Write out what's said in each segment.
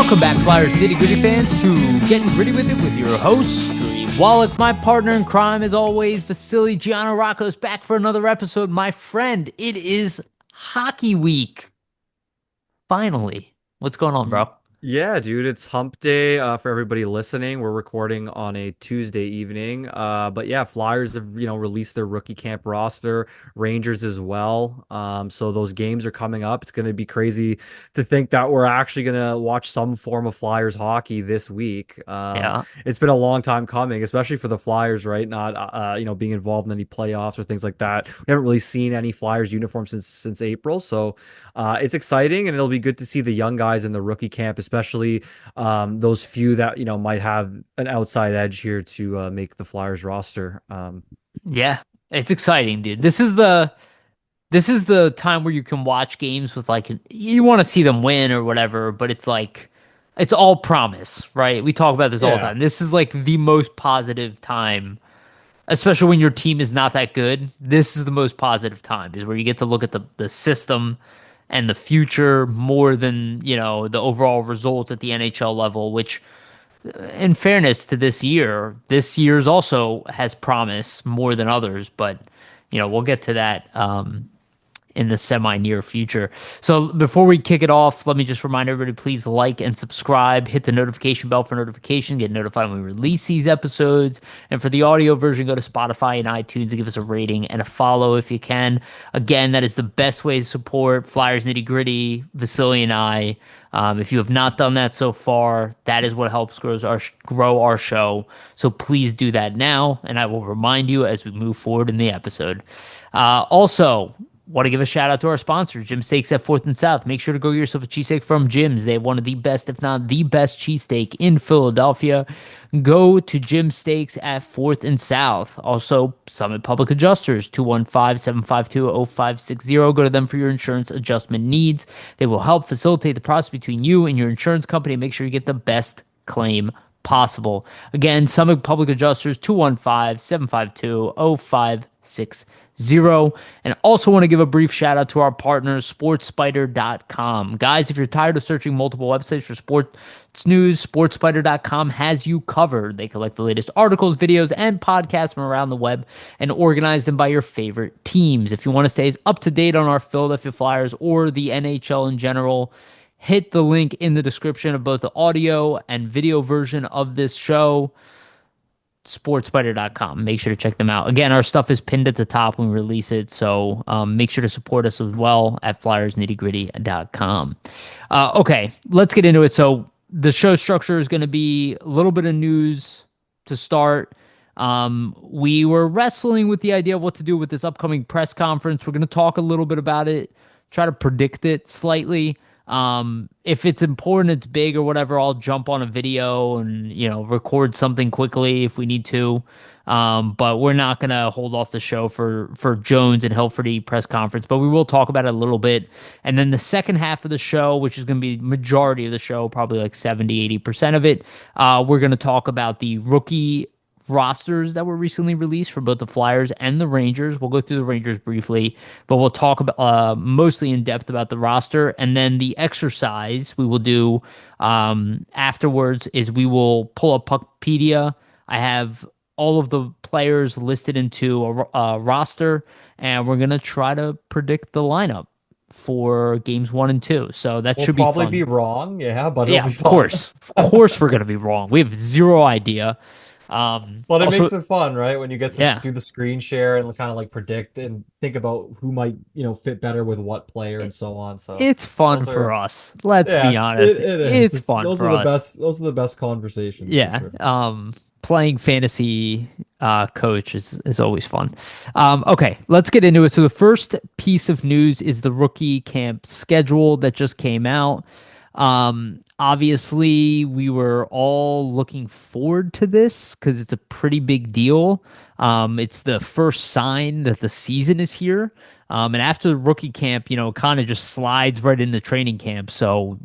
Welcome back, Flyers Nitty Gritty fans, to Getting Gritty with It with your host, Wolok, my partner in crime, as always, Vasili, Gianarakos, back for another episode. My friend, it is hockey week. Finally. What's going on, bro? Yeah, dude, it's hump day for everybody listening. We're recording on a Tuesday evening. But yeah, Flyers have, released their rookie camp roster, Rangers as well. So those games are coming up. It's going to be crazy to think that we're actually going to watch some form of Flyers hockey this week. Yeah. It's been a long time coming, especially for the Flyers, right? Not being involved in any playoffs or things like that. We haven't really seen any Flyers uniforms since April. So it's exciting, and it'll be good to see the young guys in the rookie camp, especially those few that might have an outside edge here to make the Flyers roster. Yeah. It's exciting, dude. This is the time where you can watch games with you want to see them win or whatever, but it's like it's all promise, right? We talk about this all the Yeah, time. This is like the most positive time, especially when your team is not that good. This is the most positive time, is where you get to look at the system and the future more than, the overall results at the NHL level, which, in fairness to this year's also has promise more than others, but we'll get to that in the semi-near future. So before we kick it off, let me just remind everybody, please like and subscribe, hit the notification bell for notification, get notified when we release these episodes. And for the audio version, go to Spotify and iTunes and give us a rating and a follow if you can. Again, that is the best way to support Flyers Nitty Gritty, Vasili and I. If you have not done that so far, that is what helps grow our show. So please do that now, and I will remind you as we move forward in the episode. Also, want to give a shout out to our sponsors, Jim Steaks at 4th and South. Make sure to go get yourself a cheesesteak from Jim's. They have one of the best, if not the best, cheesesteak in Philadelphia. Go to Jim Steaks at 4th and South. Also, Summit Public Adjusters, 215-752-0560. Go to them for your insurance adjustment needs. They will help facilitate the process between you and your insurance company and make sure you get the best claim possible. Again, Summit Public Adjusters, 215-752-0560. And also want to give a brief shout out to our partners, sportspider.com. Guys, if you're tired of searching multiple websites for sports news, sportspider.com has you covered. They collect the latest articles, videos, and podcasts from around the web and organize them by your favorite teams. If you want to stay as up to date on our Philadelphia Flyers or the NHL in general, hit the link in the description of both the audio and video version of this show, sportspider.com. Make sure to check them out. Again, our stuff is pinned at the top when we release it, so make sure to support us as well at flyersnittygritty.com. Okay, let's get into it. So the show structure is going to be a little bit of news to start. We were wrestling with the idea of what to do with this upcoming press conference. We're going to talk a little bit about it, try to predict it slightly. If it's important, it's big or whatever, I'll jump on a video and, record something quickly if we need to. But we're not going to hold off the show for Jones and Hilferty press conference, but we will talk about it a little bit. And then the second half of the show, which is going to be majority of the show, probably like 70-80% of it, we're going to talk about the rookie rosters that were recently released for both the Flyers and the Rangers. We'll go through the Rangers briefly, but we'll talk about mostly in depth about the roster. And then the exercise we will do afterwards is we will pull up Puckpedia. I have all of the players listed into a roster, and we're going to try to predict the lineup for games 1 and 2. So that we'll should be probably fun. be wrong, yeah, but it'll Yeah, be of fun. course. Of course we're going to be wrong. We have zero idea. But it Also, makes it fun, right? When you get to yeah, do the screen share and kind of like predict and think about who might, fit better with what player and so on. So it's fun those for are, us. Let's be yeah, honest. it is. It's It's fun for us. those are the best conversations for Yeah. sure. Playing fantasy coach is always fun. Okay, let's get into it. So the first piece of news is the rookie camp schedule that just came out. Obviously, we were all looking forward to this because it's a pretty big deal. It's the first sign that the season is here. And after the rookie camp, kind of just slides right into training camp. So,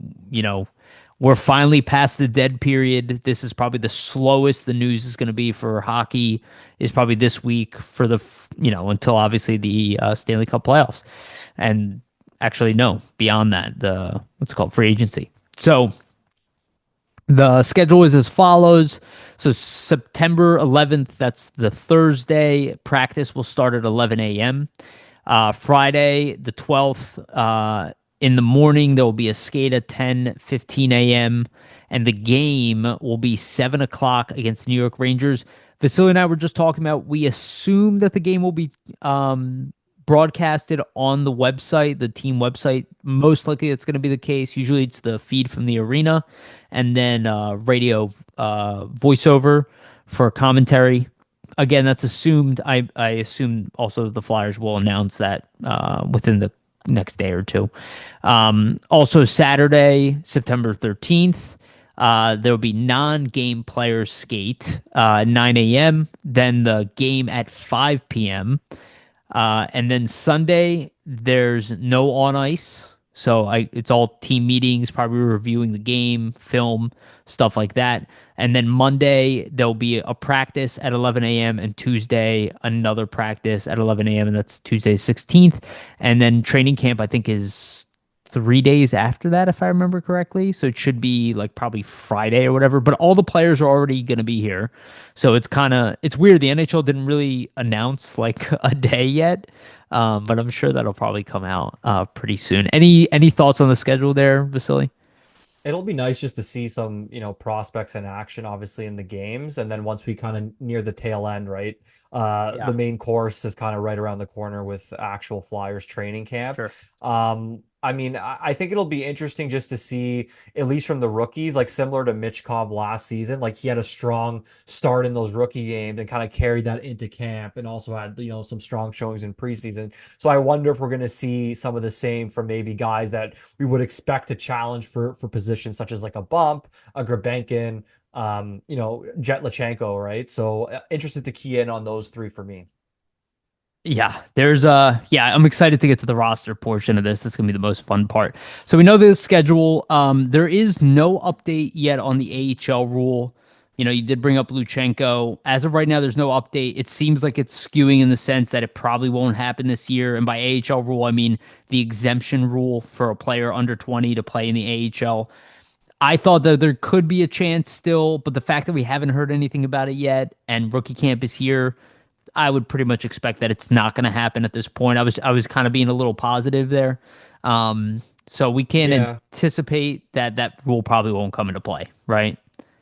we're finally past the dead period. This is probably the slowest the news is going to be for hockey, is probably this week for until obviously the Stanley Cup playoffs. And actually, no, beyond that, the what's it called, free agency. So The schedule is as follows. So September 11th, that's the Thursday. Practice will start at 11 a.m. Friday, the 12th, in the morning, there will be a skate at 10:15 a.m. And the game will be 7 o'clock against New York Rangers. Vasili and I were just talking about, we assume that the game will be broadcasted on the website, the team website. Most likely it's going to be the case. Usually it's the feed from the arena and then radio voiceover for commentary. Again, that's assumed. I assume also the Flyers will announce that within the next day or two. Also, Saturday, September 13th, there will be non-game players skate 9 a.m. Then the game at 5 p.m. And then Sunday, there's no on ice. So it's all team meetings, probably reviewing the game, film, stuff like that. And then Monday, there'll be a practice at 11 a.m. and Tuesday, another practice at 11 a.m. and that's Tuesday 16th. And then training camp, I think, is 3 days after that, if I remember correctly. So it should be like probably Friday or whatever. But all the players are already going to be here. So it's weird. The NHL didn't really announce like a day yet. But I'm sure that'll probably come out pretty soon. Any thoughts on the schedule there, Vasily? It'll be nice just to see some, prospects in action, obviously in the games, and then once we kind of near the tail end, right? The Yeah, main course is kind of right around the corner with actual Flyers training camp. sure. I mean, I think it'll be interesting just to see, at least from the rookies, like similar to Mitchkov last season, like he had a strong start in those rookie games and kind of carried that into camp and also had, some strong showings in preseason. So I wonder if we're going to see some of the same from maybe guys that we would expect to challenge for positions such as like a Bump, a Grabenkin, Jet Lachenko, right? So interested to key in on those three for me. Yeah, I'm excited to get to the roster portion of this. This is gonna be the most fun part. So we know the schedule. There is no update yet on the AHL rule. You did bring up Luchenko. As of right now, there's no update. It seems like it's skewing in the sense that it probably won't happen this year. And by AHL rule, I mean the exemption rule for a player under 20 to play in the AHL. I thought that there could be a chance still, but the fact that we haven't heard anything about it yet and rookie camp is here, I would pretty much expect that it's not going to happen at this point. I was kind of being a little positive there. So we can Yeah. anticipate that that rule probably won't come into play, right?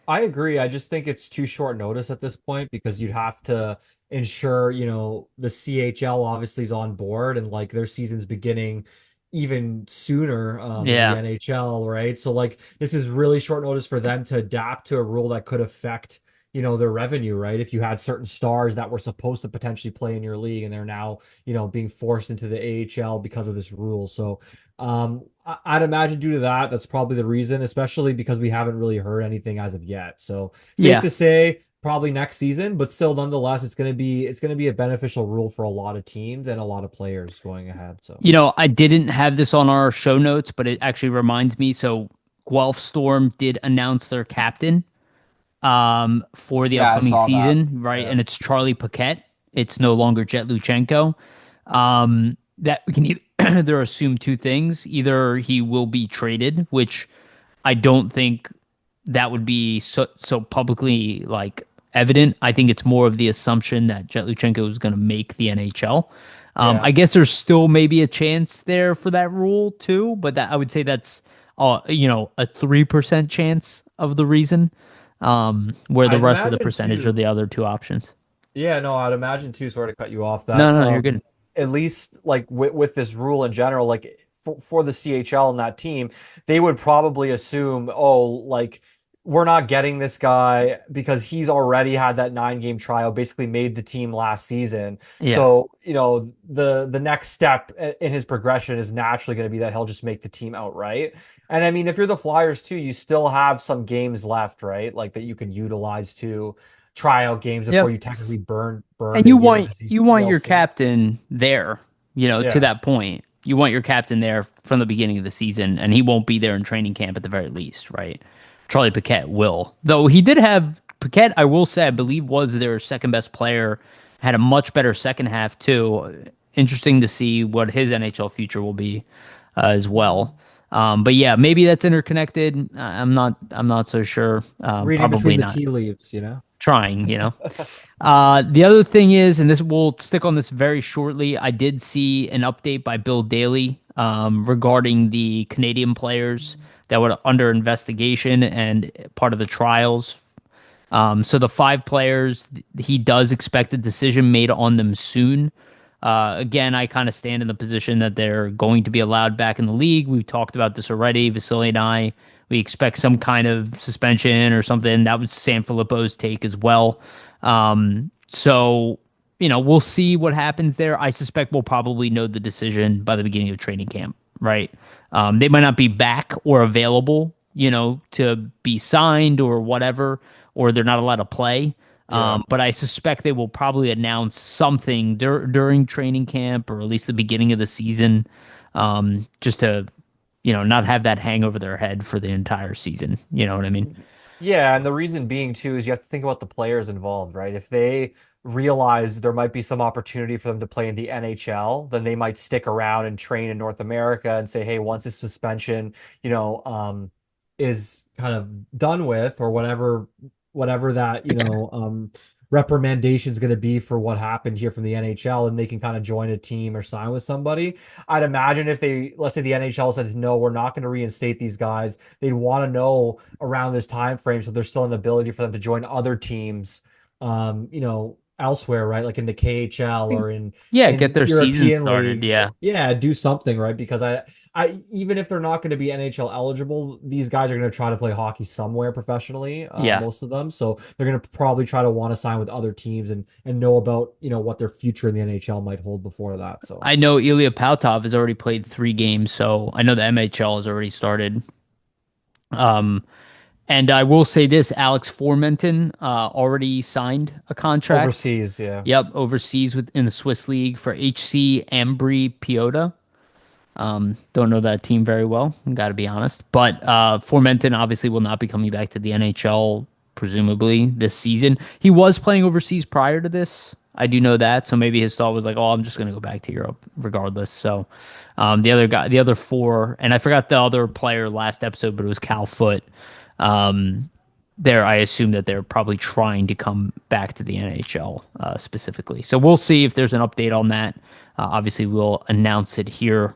I agree. I just think it's too short notice at this point because you'd have to ensure, the CHL obviously is on board and like their season's beginning even sooner than the Yeah. NHL, right? So like this is really short notice for them to adapt to a rule that could affect, their revenue, right? If you had certain stars that were supposed to potentially play in your league and they're now, being forced into the AHL because of this rule. So I'd imagine due to that, that's probably the reason, especially because we haven't really heard anything as of yet. So safe Yeah. to say probably next season, but still nonetheless, it's gonna be a beneficial rule for a lot of teams and a lot of players going ahead. So I didn't have this on our show notes, but it actually reminds me. So Guelph Storm did announce their captain for the Yeah, I upcoming saw that. season, right? Yeah. And it's Charlie Paquette. It's no longer Jet Luchenko. That we can either assume two things. Either he will be traded, which I don't think that would be so publicly like evident. I think it's more of the assumption that Jet Luchenko is going to make the NHL. I yeah. guess there's still maybe a chance there for that rule too, but that I would say that's a 3% chance of the reason. Where the I'd rest of the imagine percentage are too. the other two options. Yeah, no, I'd imagine too, sort of cut you off No, that no, you're good. at least like with this rule in general, like for the CHL and that team, they would probably assume, oh, like we're not getting this guy because he's already had that 9 game trial, basically made the team last season. Yeah. So, the next step in his progression is naturally going to be that he'll just make the team outright. And I mean, if you're the Flyers too, you still have some games left, right? Like that you can utilize to tryout games before Yep. you technically burn And the you year of want the you want your CLC. captain there, to Yeah. that point. You want your captain there from the beginning of the season, and he won't be there in training camp at the very least, right? Charlie Paquette will. Though he did have Paquette, I will say, I believe was their second best player, had a much better second half too. Interesting to see what his NHL future will be as well. But yeah, maybe that's interconnected. I'm not so sure. Reading Probably between the not. tea leaves, you know? Trying. The other thing is, and this we'll stick on this very shortly. I did see an update by Bill Daly regarding the Canadian players that were under investigation and part of the trials. So the five players, he does expect a decision made on them soon. Again, I kind of stand in the position that they're going to be allowed back in the league. We've talked about this already. Vasili and I, we expect some kind of suspension or something. That was Sanfilippo's take as well. So, we'll see what happens there. I suspect we'll probably know the decision by the beginning of training camp, right? They might not be back or available, to be signed or whatever, or they're not allowed to play. Yeah. But I suspect they will probably announce something during training camp or at least the beginning of the season, just to, not have that hang over their head for the entire season. You know what I mean? Yeah, and the reason being too is you have to think about the players involved, right? If they realize there might be some opportunity for them to play in the NHL, then they might stick around and train in North America and say, hey, once this suspension, is kind of done with or whatever that, reprimandation is going to be for what happened here from the NHL, and they can kind of join a team or sign with somebody. I'd imagine if let's say the NHL said, no, we're not going to reinstate these guys, they'd want to know around this time frame so there's still an ability for them to join other teams, elsewhere, right? Like in the KHL or in Yeah, get in their season European started. leagues. Yeah. Yeah, do something, right? Because I even if they're not going to be NHL eligible, these guys are going to try to play hockey somewhere professionally, Yeah. most of them. So they're going to probably try to want to sign with other teams and know about what their future in the NHL might hold before that. So I know Ilya Pautov has already played 3 games, so I know the MHL has already started. Um, and I will say this: Alex Formenton already signed a contract. overseas, yeah. Yep, overseas in the Swiss league for HC Ambri Piotta. Don't know that team very well, got to be honest. But Formenton obviously will not be coming back to the NHL, presumably this season. He was playing overseas prior to this. I do know that. So maybe his thought was like, oh, I'm just going to go back to Europe regardless. So the other guy, the other four, and I forgot the other player last episode, but it was Cal Foot. There, I assume that they're probably trying to come back to the NHL specifically. So we'll see if there's an update on that. Obviously, we'll announce it here.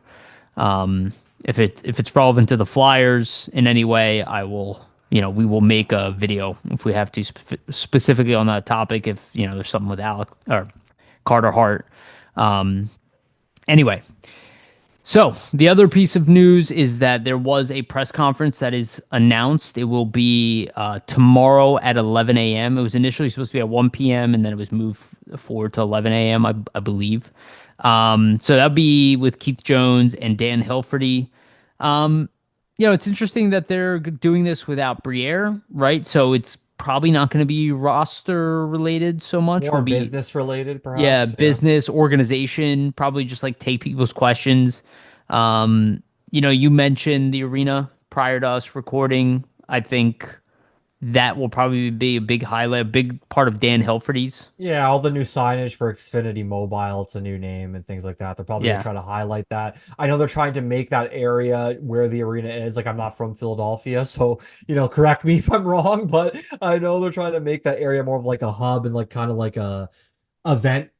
If it's relevant to the Flyers in any way, I will, we will make a video if we have to specifically on that topic. If there's something with Alec or Carter Hart. Anyway, so the other piece of news is that there was a press conference that is announced. It will be tomorrow at 11 a.m. It was initially supposed to be at 1 p.m. and then it was moved forward to 11 a.m. I believe. So that'll be with Keith Jones and Dan Hilferty. It's interesting that they're doing this without Briere, right? So it's probably not going to be roster related so much. Will More be business related, yeah, perhaps. Yeah. business organization, probably just like take people's questions. You mentioned the arena prior to us recording. I think that will probably be a big highlight, a big part of Dan Hilferty's. Yeah, all the new signage for Xfinity Mobile, it's a new name and things like that. They're probably gonna Yeah. try to highlight that. I know they're trying to make that area where the arena is. Like I'm not from Philadelphia, so correct me if I'm wrong, but I know they're trying to make that area more of like a hub and like kind of like a event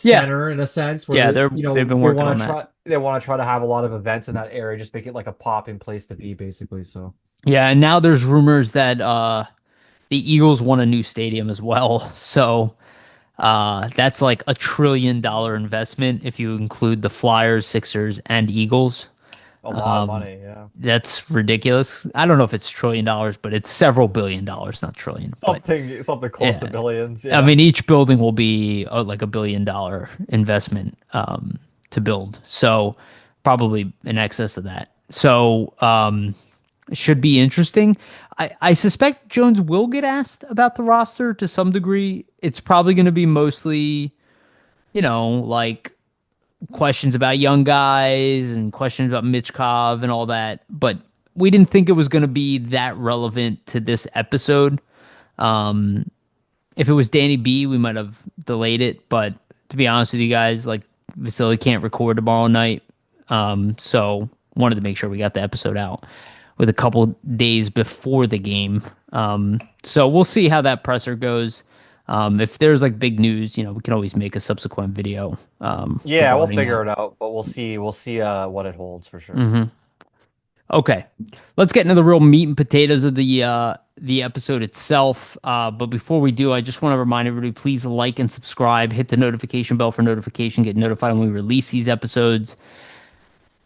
Yeah. center in a sense where Yeah, they've been working on that. they want to try to have a lot of events in that area, just make it like a pop in place to be basically. So Yeah, and now there's rumors that the Eagles want a new stadium as well. So that's like $1 trillion investment if you include the Flyers, Sixers, and Eagles. a lot of money, yeah. That's ridiculous. I don't know if it's $1 trillion, but it's several $1 billion, not trillion. But Something close to yeah, billions, I yeah. mean, each building will be like $1 billion investment to build. So probably in excess of that. So it should be interesting. I suspect Jones will get asked about the roster to some degree. It's probably going to be mostly, like questions about young guys and questions about Mitchkov and all that. But we didn't think it was going to be that relevant to this episode. If it was Danny B, we might have delayed it. But to be honest with you guys, like Vasili can't record tomorrow night. So wanted to make sure we got the episode out with a couple days before the game. So we'll see how that presser goes. If there's like big news, we can always make a subsequent video Yeah, we'll regarding figure that. it out, but we'll see what it holds for sure. Hmm. Okay, let's get into the real meat and potatoes of the episode itself. But before we do, I just want to remind everybody: please like and subscribe, hit the notification bell for notification, get notified when we release these episodes.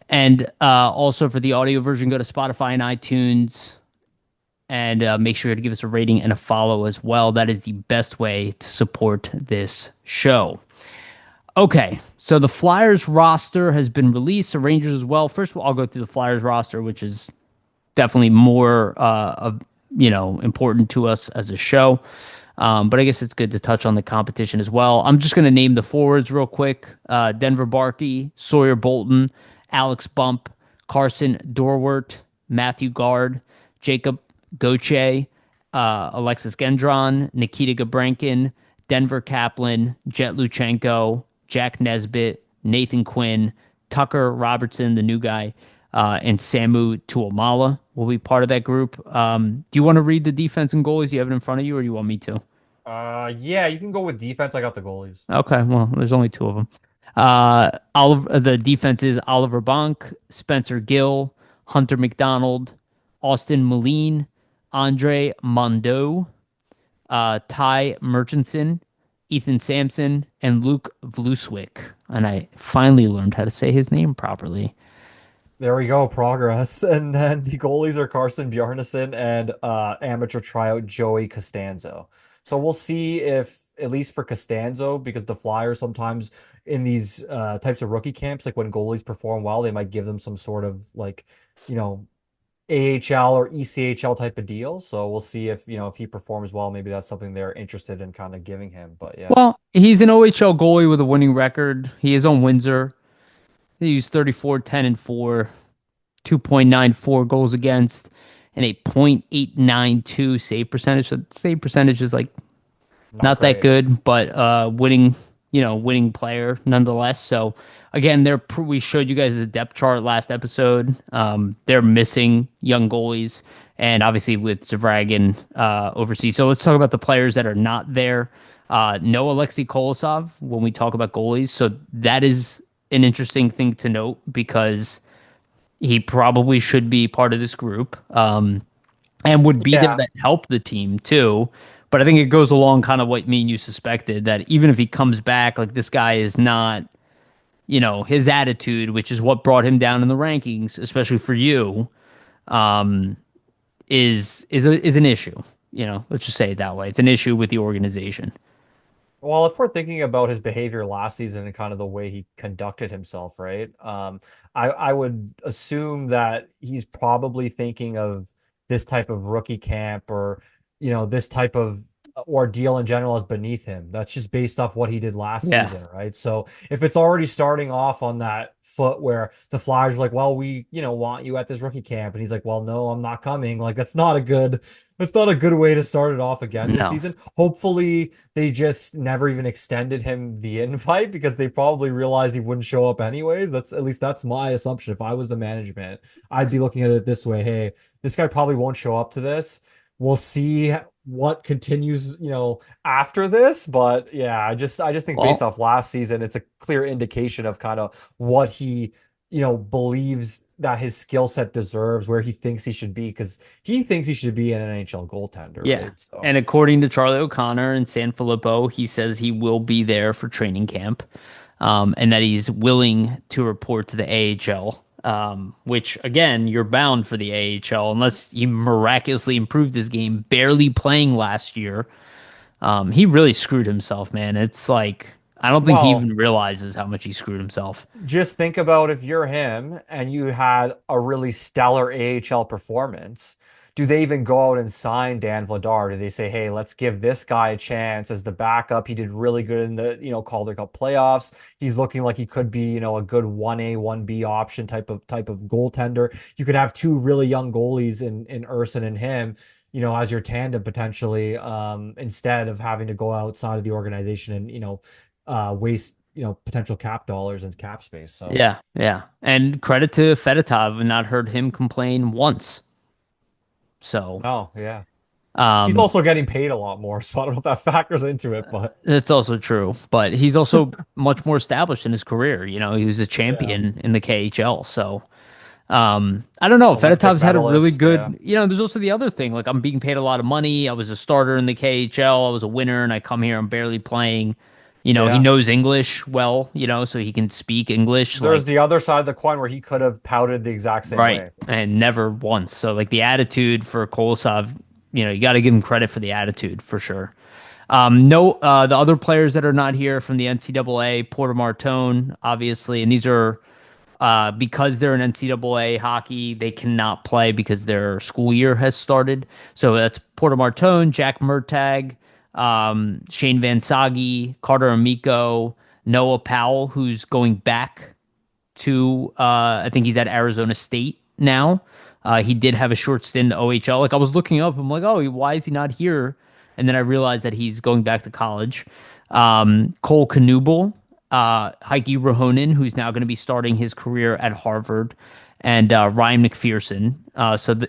And also for the audio version, go to Spotify and iTunes, and make sure to give us a rating and a follow as well. That is the best way to support this show. Okay, so the Flyers roster has been released. The Rangers as well. First of all, I'll go through the Flyers roster, which is definitely more important to us as a show. But I guess it's good to touch on the competition as well. I'm just going to name the forwards real quick. Denver Barkey, Sawyer Bolton, Alex Bump, Carson Dorwart, Matthew Guard, Jacob Gauthier, Alexis Gendron, Nikita Gabrankin, Denver Kaplan, Jet Luchenko, Jack Nesbitt, Nathan Quinn, Tucker Robertson, the new guy, and Samu Tuamala will be part of that group. Do you want to read the defense and goalies? You have it in front of you, or do you want me to? Yeah, you can go with defense. I got the goalies. Okay, well, there's only two of them. The defense is Oliver Bonk, Spencer Gill, Hunter McDonald, Austin Moline, Andre Mondo, Ty Murchison, Ethan Sampson, and Luke Vluswick. And I finally learned how to say his name properly. There we go, progress. And then the goalies are Carson Bjarnason and amateur tryout Joey Costanzo. So we'll see if, at least for Costanzo, because the Flyers sometimes in these types of rookie camps, like when goalies perform well, they might give them some sort of like, you know, AHL or ECHL type of deal. So we'll see if, if he performs well, maybe that's something they're interested in kind of giving him. But yeah. Well, he's an OHL goalie with a winning record. He is on Windsor. He used 34, 10, and 4, 2.94 goals against, and a .892 save percentage. So save percentage is like Not not that great. good, but winning player nonetheless. So again, we showed you guys the depth chart last episode. They're missing young goalies, and obviously with Zavragin overseas. So let's talk about the players that are not there. No Alexei Kolosov when we talk about goalies. So that is an interesting thing to note because he probably should be part of this group. And would be there Yeah. to help the team too. But I think it goes along kind of what me and you suspected that even if he comes back, like this guy is not, his attitude, which is what brought him down in the rankings, especially for you, um, is an issue. Let's just say it that way. It's an issue with the organization. Well, if we're thinking about his behavior last season and kind of the way he conducted himself, right? I would assume that he's probably thinking of this type of rookie camp or, this type of ordeal in general as beneath him. That's just based off what he did last Yeah. season, right? So if it's already starting off on that foot where the Flyers are like, well, we, want you at this rookie camp, and he's like, well, no, I'm not coming. Like that's not a good way to start it off again this No. season. Hopefully they just never even extended him the invite because they probably realized he wouldn't show up anyways. That's my assumption. If I was the management, I'd be looking at it this way. Hey, this guy probably won't show up to this. We'll see what continues, after this. But yeah, I just think based Well, off last season, it's a clear indication of kind of what he, believes that his skill set deserves, where he thinks he should be, because he thinks he should be an NHL goaltender, yeah. right? So And according to Charlie O'Connor and San Filippo, he says he will be there for training camp, and that he's willing to report to the AHL. Which again, you're bound for the AHL unless he miraculously improved his game, barely playing last year. He really screwed himself, man. It's like I don't think he well, even realizes how much he screwed himself. just think about if you're him and you had a really stellar AHL performance. Do they even go out and sign Dan Vladar? Do they say, "Hey, let's give this guy a chance as the backup. He did really good in the, Calder Cup playoffs. He's looking like he could be, a good 1A, 1B option type of goaltender. You could have two really young goalies in Urson and him, as your tandem potentially, instead of having to go outside of the organization and, waste potential cap dollars and cap space. So Yeah, yeah. And credit to Fedotov, and not heard him complain once. So, no, yeah. He's um, also getting paid a lot more, so I don't know if that factors into it, but it's also true. But he's also much more established in his career. He was a yeah. champion in the KHL. So, I don't know. Olympic Fedotov's had a really medalist, yeah. good, there's also the other thing. Like, I'm being paid a lot of money. I was a starter in the KHL. I was a winner, and I come here, I'm barely playing. He Yeah. knows English well, so he can speak English. There's Like, the other side of the coin where he could have pouted the exact same right. way. And never once. So, like, the attitude for Kolosov, you got to give him credit for the attitude for sure. No, the other players that are not here from the NCAA, Porter Martone, obviously, and these are because they're in NCAA hockey, they cannot play because their school year has started. So that's Porter Martone, Jack Murtagh, Shane Van Sagi, Carter Amico, Noah Powell, who's going back to I think he's at Arizona State now. He did have a short stint in OHL. Like, I was looking up, I'm like, oh, why is he not here? And then I realized that he's going back to college. Cole Knuble, Heike Rahonen, who's now going to be starting his career at Harvard, and Ryan McPherson.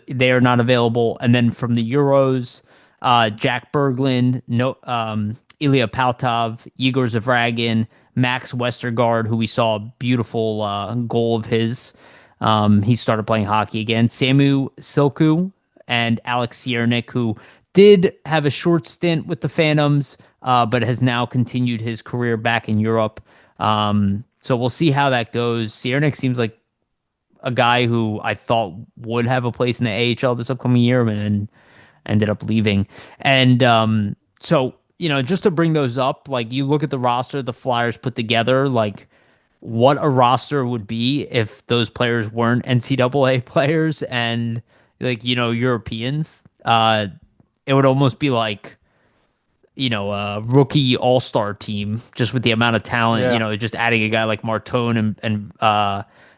They are not available. And then from the Euros, Jack Berglund, no, Ilya Paltov, Igor Zavragin, Max Westergaard, who we saw a beautiful goal of his. He started playing hockey again. Samu Silku and Alex Siernik, who did have a short stint with the Phantoms, but has now continued his career back in Europe. So we'll see how that goes. Siernik seems like a guy who I thought would have a place in the AHL this upcoming year, and then ended up leaving. And just to bring those up, like, you look at the roster the Flyers put together, like, what a roster would be if those players weren't NCAA players and, like, Europeans. It would almost be like, a rookie all-star team just with the amount of talent, Yeah. just adding a guy like Martone and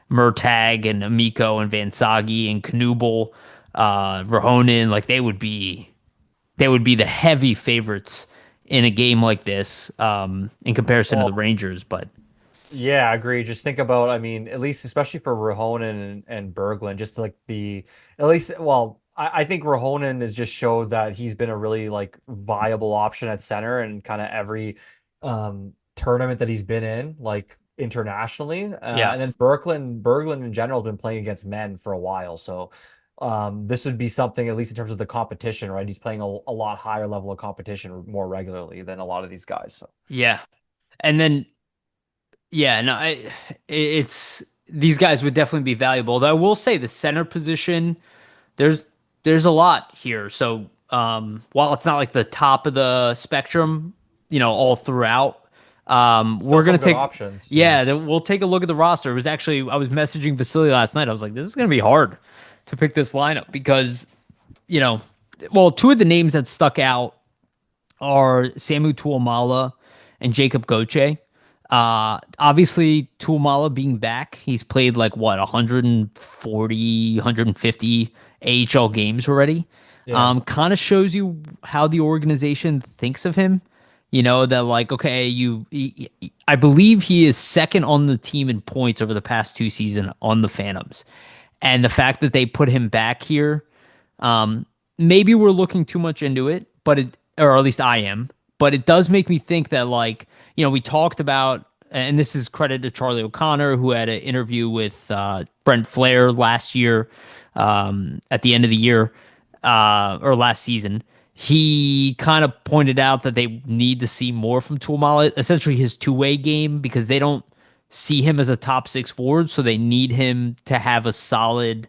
Murtagh and Amico and Van Sagi and Knuble, Rahonen, like, they would be the heavy favorites in a game like this, in comparison to the Well, Rangers. But yeah, I agree. Just think about, I mean, at least especially for Rahonen and Berglund, just like at least, well, I think Rahonen has just showed that he's been a really like viable option at center and kind of every tournament that he's been in, like internationally. yeah, And then Berglund in general has been playing against men for a while. So this would be something, at least in terms of the competition, right? He's playing a lot higher level of competition more regularly than a lot of these guys. So yeah, and then yeah, no, it's these guys would definitely be valuable. Though I will say the center position, there's there's a lot here. So while it's not like the top of the spectrum, all throughout, still we're gonna some good take options. Yeah. yeah, we'll take a look at the roster. It was actually I was messaging Vasili last night. I was like, this is gonna be hard to pick this lineup because you know, well, two of the names that stuck out are Samu Tuomala and Jacob Goche. Obviously, Tuomala being back, he's played like what 140, 150 AHL games already. Yeah. Kind of shows you how the organization thinks of him. That like, okay, I believe he is second on the team in points over the past two seasons on the Phantoms, and the fact that they put him back here, maybe we're looking too much into it, or at least I am, but it does make me think that, like, we talked about, and this is credit to Charlie O'Connor, who had an interview with Brent Flair last year, at the end of the year, or last season. He kind of pointed out that they need to see more from Tuomala, essentially his two-way game, because they don't see him as a top six forward, so they need him to have a solid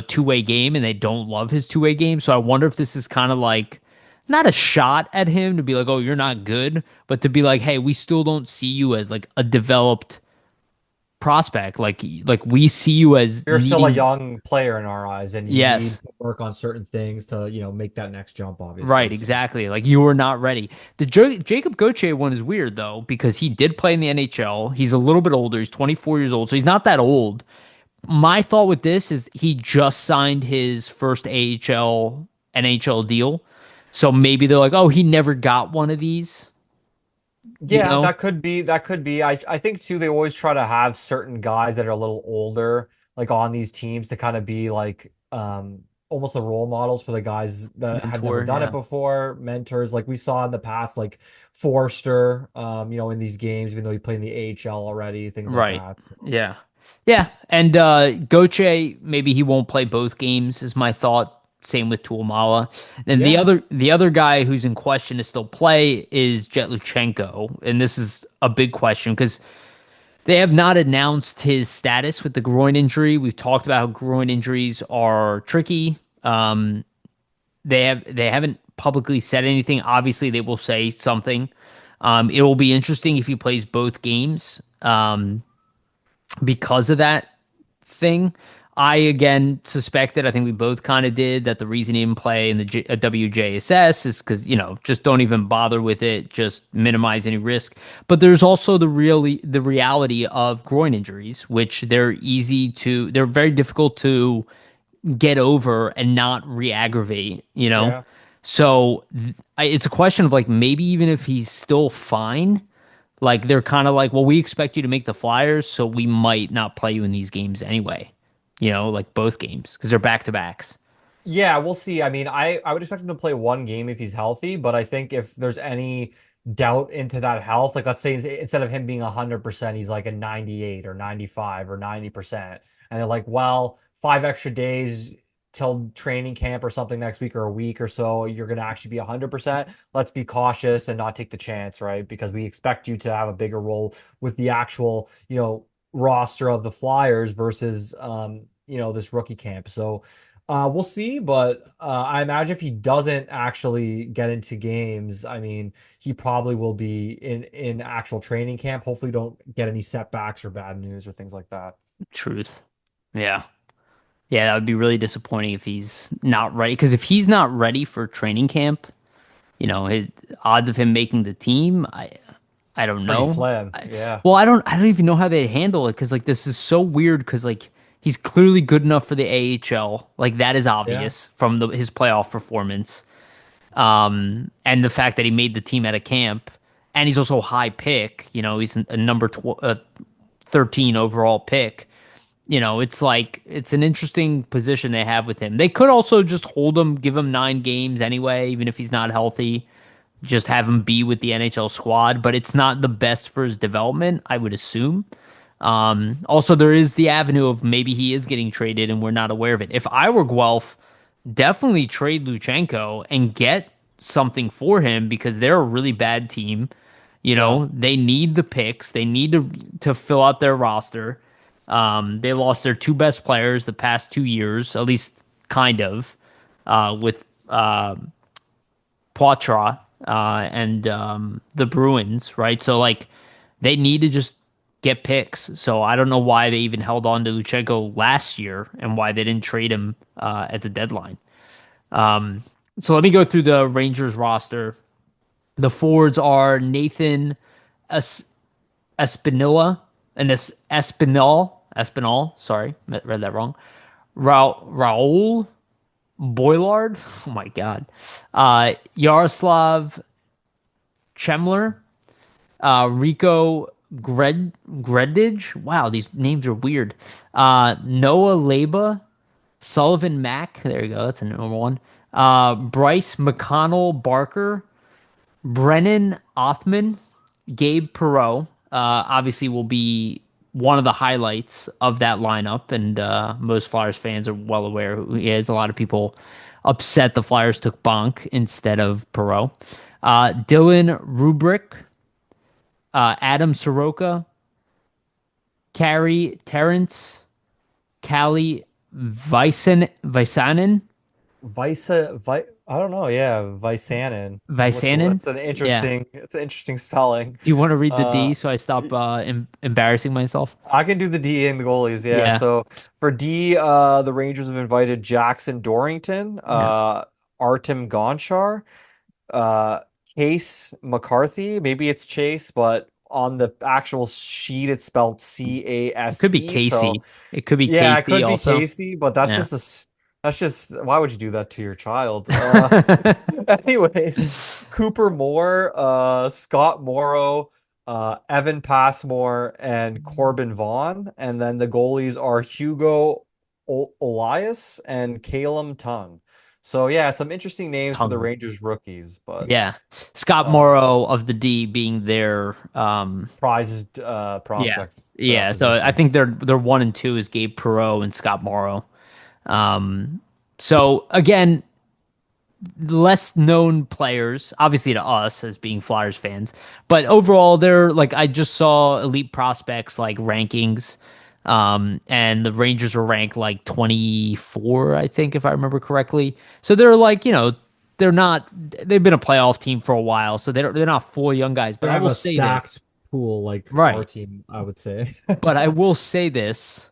two-way game, and they don't love his two-way game. So I wonder if this is kind of like not a shot at him to be like, oh, you're not good, but to be like, hey, we still don't see you as like a developed prospect. Like we see you as You're still a needing. young player in our eyes, and you need Yes, to work on certain things to, make that next jump, obviously. right, So exactly. Like, you are not ready. The Jacob Gauthier one is weird though, because he did play in the NHL. He's a little bit older. He's 24 years old, so he's not that old. My thought with this is he just signed his first AHL NHL deal. So maybe they're like, oh, he never got one of these. You Yeah, know, that could be. I think too they always try to have certain guys that are a little older like on these teams to kind of be like almost the role models for the guys that have never mentor. done it Yeah. before, mentors like we saw in the past like Forster in these games even though he played in the AHL already, things like Right. that. So, Yeah. Yeah. And Goche, maybe he won't play both games, is my thought. Same with Tuamala. And yeah. the other guy who's in question to still play is Jetluchenko. And this is a big question because they have not announced his status with the groin injury. We've talked about how groin injuries are tricky. They haven't publicly said anything. Obviously, they will say something. It will be interesting if he plays both games. Because of that thing. I again suspected, I think we both kind of did, that the reason he didn't play in the WJSS is because, just don't even bother with it, just minimize any risk. But there's also the reality of groin injuries, which they're very difficult to get over and not re-aggravate, you know? Yeah. So it's a question of like maybe even if he's still fine, like they're kind of like, well, we expect you to make the Flyers, so we might not play you in these games anyway. Like both games because they're back to backs. Yeah, we'll see. I mean, I would expect him to play one game if he's healthy, but I think if there's any doubt into that health, like let's say instead of him being 100%, he's like a 98 or 95 or 90%. And they're like, well, 5 extra days till training camp or something next week or a week or so, you're going to actually be 100%. Let's be cautious and not take the chance, right? Because we expect you to have a bigger role with the actual, roster of the Flyers versus, this rookie camp. So, we'll see, but I imagine if he doesn't actually get into games, I mean, he probably will be in actual training camp. Hopefully, don't get any setbacks or bad news or things like that. Truth. Yeah. Yeah, that would be really disappointing if he's not ready. Because if he's not ready for training camp, his odds of him making the team, I don't Pretty know. slim, yeah, Well, I don't even know how they handle it because like this is so weird because like he's clearly good enough for the AHL. Like that is yeah, obvious from his playoff performance. And the fact that he made the team at a camp, and he's also a high pick. He's a number 13 overall pick. It's like it's an interesting position they have with him. They could also just hold him, give him 9 games anyway, even if he's not healthy. Just have him be with the NHL squad, but it's not the best for his development, I would assume. Also, there is the avenue of maybe he is getting traded and we're not aware of it. If I were Guelph, definitely trade Luchenko and get something for him because they're a really bad team. yeah. They need the picks. They need to fill out their roster. They lost their 2 best players the past 2 years, at least kind of, with Poitras and the Bruins, right? So like they need to just get picks. So I don't know why they even held on to Luchenko last year and why they didn't trade him at the deadline. So let me go through the Rangers roster. The forwards are Nathan es- Espinola and Espinal. Sorry, read that wrong. Raul Boylard. Oh my God. Yaroslav Chemler. Rico Gredage. Wow, these names are weird. Noah Leba. Sullivan Mack. There you go. That's a normal one. Bryce McConnell Barker. Brennan Othman, Gabe Perreault, obviously will be one of the highlights of that lineup, and most Flyers fans are well aware who he is. A lot of people upset the Flyers took Bonk instead of Perreault. Dylan Rubrick, Adam Soroka, Carrie Terrence, Callie Vysanen, I don't know. Yeah, Vysanen. Vysanen. That's an Yeah. interesting spelling. Do you want to read the Uh, D so I stop embarrassing myself? I can do the D and the goalies. Yeah. Yeah. So for D, the Rangers have invited Jackson Dorrington, Yeah. Artem Gonchar, uh, Case McCarthy. Maybe it's Chase, but on the actual sheet it's spelled It could be Case. So Casey. It could be yeah, it Casey could be also. Casey, but that's Yeah. just That's just why would you do that to your child? Anyways, Cooper Moore, Scott Morrow, Evan Passmore, and Corbin Vaughn, and then the goalies are Hugo Elias and Calum Tung. So yeah, some interesting names for the Tongue. Rangers rookies, but Yeah. Scott uh, Morrow of the D being their prizes yeah. prospect for that Yeah. So I position. think they're 1 and 2 is Gabe Perreault and Scott Morrow. Um so again, less known players, obviously to us as being Flyers fans, but overall, they're like I just saw elite prospects like rankings, and the Rangers were ranked like 24, I think, if I remember correctly. So they're like, they're not, they've been a playoff team for a while, so they're not full young guys. They But I have will a say this, stacked pool like our right? team, I would say. But I will say this.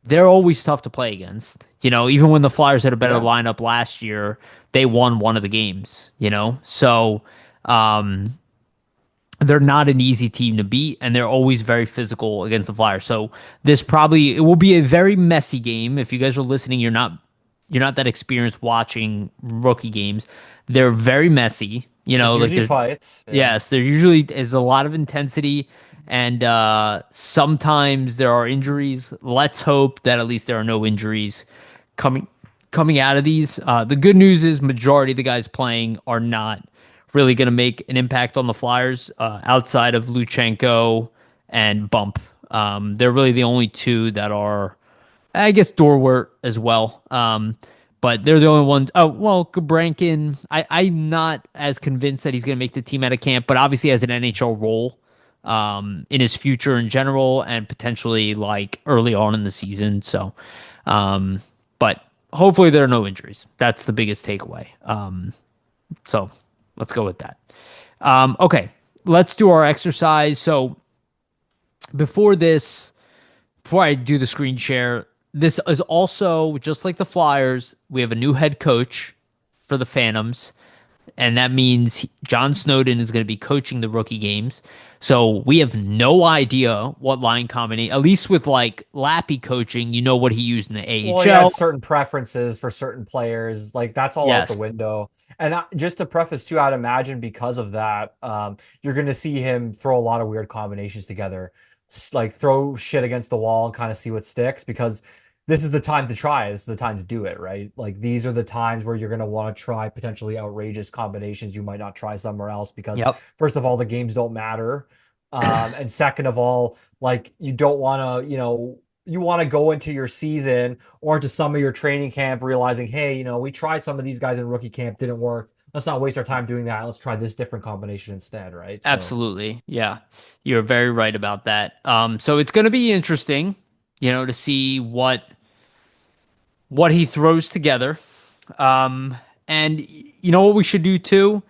They're always tough to play against. Even when the Flyers had a better Yeah. lineup last year, they won one of the games. So um, they're not an easy team to beat, and they're always very physical against the Flyers. So it will be a very messy game. If you guys are listening, you're not that experienced watching rookie games. They're very messy. There's Like usually there's fights. Yeah. Yes, there usually is a lot of intensity, and sometimes there are injuries. Let's hope that at least there are no injuries coming coming out of these. The good news is majority of the guys playing are not really going to make an impact on the Flyers outside of Luchenko and Bump. They're really the only two that are, I guess, Dorwart as well. But they're the only ones. Oh, well, Gabrankin, I'm not as convinced that he's going to make the team out of camp, but obviously has an NHL role in his future in general and potentially like early on in the season. So, but hopefully there are no injuries. That's the biggest takeaway. So let's go with that. Okay, let's do our exercise. So before this, before I do the screen share, this is also just like the Flyers. We have a new head coach for the Phantoms, and that means John Snowden is going to be coaching the rookie games. So we have no idea what line combination. At least with like Lappy coaching, you know what he used in the Well, he AHL. has certain preferences for certain players. Like that's all out the Yes. window. And just to preface too, I'd imagine because of that, you're going to see him throw a lot of weird combinations together, like throw shit against the wall and kind of see what sticks. Because this is the time to try. This is the time to do it, right? Like these are the times where you're going to want to try potentially outrageous combinations you might not try somewhere else. Because Yep. first of all, the games don't matter, and second of all, like you don't want to, you want to go into your season or into some of your training camp realizing, hey, we tried some of these guys in rookie camp, didn't work. Let's not waste our time doing that. Let's try this different combination instead, right? So Absolutely. Yeah. You're very right about that. So it's going to be interesting, to see what he throws together. And you know what we should do too?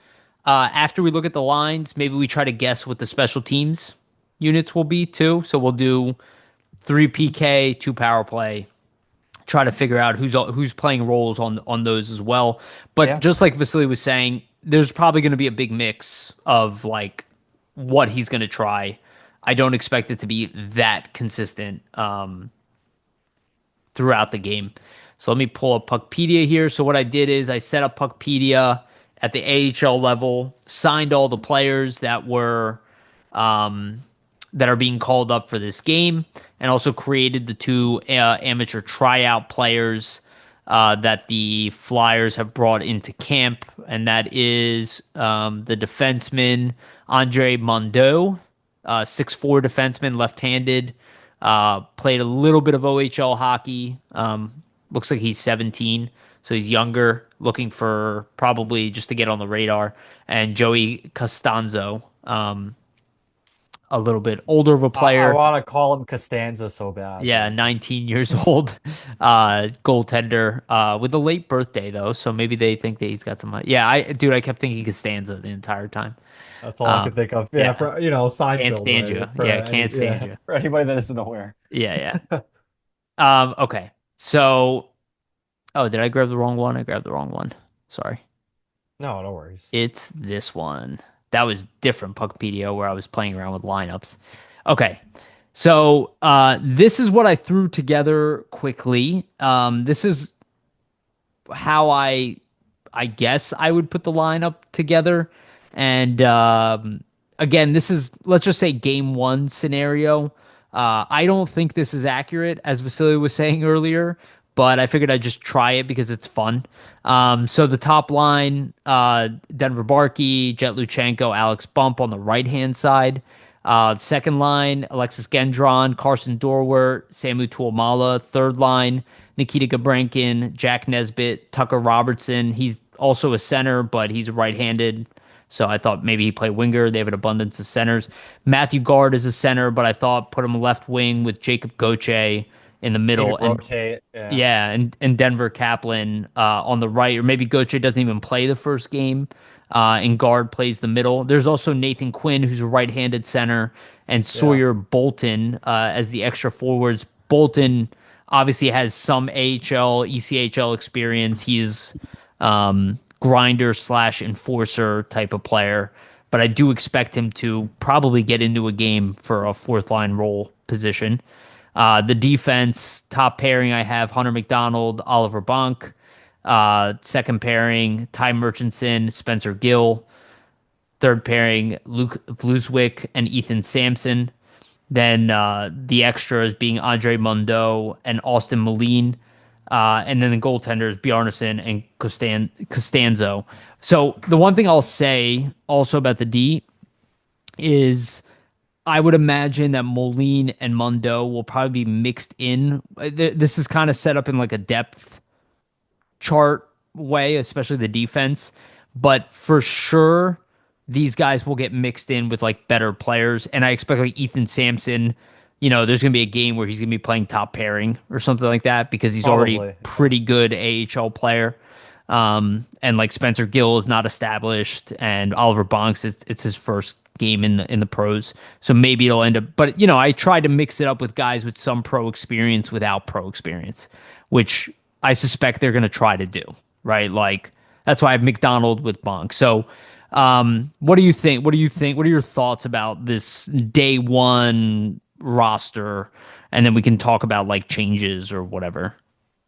After we look at the lines, maybe we try to guess what the special teams units will be too. So we'll do 3 PK, 2 power play, try to figure out who's playing roles on those as well. But yeah, just like Vasili was saying, there's probably going to be a big mix of like what he's going to try. I don't expect it to be that consistent throughout the game. So let me pull up Puckpedia here. So what I did is I set up Puckpedia at the AHL level, signed all the players um, that are being called up for this game, and also created the 2 amateur tryout players that the Flyers have brought into camp, and that is the defenseman Andre Mondo, 6'4" defenseman, left-handed. Played a little bit of OHL hockey. Looks like he's 17, so he's younger, looking for probably just to get on the radar. And Joey Costanzo, a little bit older of a I player. want to call him Costanza so bad, Yeah, but 19 years old, goaltender, with a late birthday though, so maybe they think that he's got some. Yeah, I kept thinking Costanza the entire time. that's all I could Um, think of. Yeah, yeah, for can't can't Seinfeld, stand right? you. Yeah, can't stand Yeah, you. for anybody that isn't aware. Yeah, yeah. Okay. So, oh, did I grab the wrong one? I grabbed the wrong one. Sorry. No, no worries. It's this one. That was different Puckpedia where I was playing around with lineups. Okay. So this is what I threw together quickly. This is how I guess I would put the lineup together. And again, this is, let's just say, game one scenario. I don't think this is accurate, as Vasili was saying earlier, but I figured I'd just try it because it's fun. So the top line, Denver Barkey, Jet Luchenko, Alex Bump on the right hand side. Second line, Alexis Gendron, Carson Dorwart, Samu Tuomala. Third line, Nikita Gabrankin, Jack Nesbitt, Tucker Robertson. He's also a center, but he's right-handed, so I thought maybe he play winger. They have an abundance of centers. Matthew Guard is a center, but I thought put him left wing with Jacob Goche in the He middle, could and rotate. Yeah. yeah, and Denver Kaplan on the right, or maybe Goche doesn't even play the first game, and Guard plays the middle. There's also Nathan Quinn, who's a right-handed center, and Yeah. Sawyer Bolton as the extra forwards. Bolton obviously has some AHL, ECHL experience. He's grinder slash enforcer type of player, but I do expect him to probably get into a game for a fourth line role position. The defense top pairing, I have Hunter McDonald, Oliver Bonk. Second pairing, Ty Murchison, Spencer Gill. Third pairing, Luke Vluswick and Ethan Sampson. Then the extras being Andre Mundo and Austin Moline. And then the goaltenders, Bjarnason and Costanzo. So the one thing I'll say also about the D is I would imagine that Moline and Mundo will probably be mixed in. This is kind of set up in like a depth chart way, especially the defense. But for sure, these guys will get mixed in with like better players. And I expect like Ethan Sampson, there's going to be a game where he's going to be playing top pairing or something like that because he's already Probably. pretty good AHL player. And like Spencer Gill is not established, and Oliver Bonks, it's his first game in the pros. So maybe it'll end up, but I tried to mix it up with guys with some pro experience without pro experience, which I suspect they're going to try to do, right? Like that's why I have McDonald with Bonk. So, what do you think? What do you think? What are your thoughts about this day one roster? And then we can talk about like changes or whatever.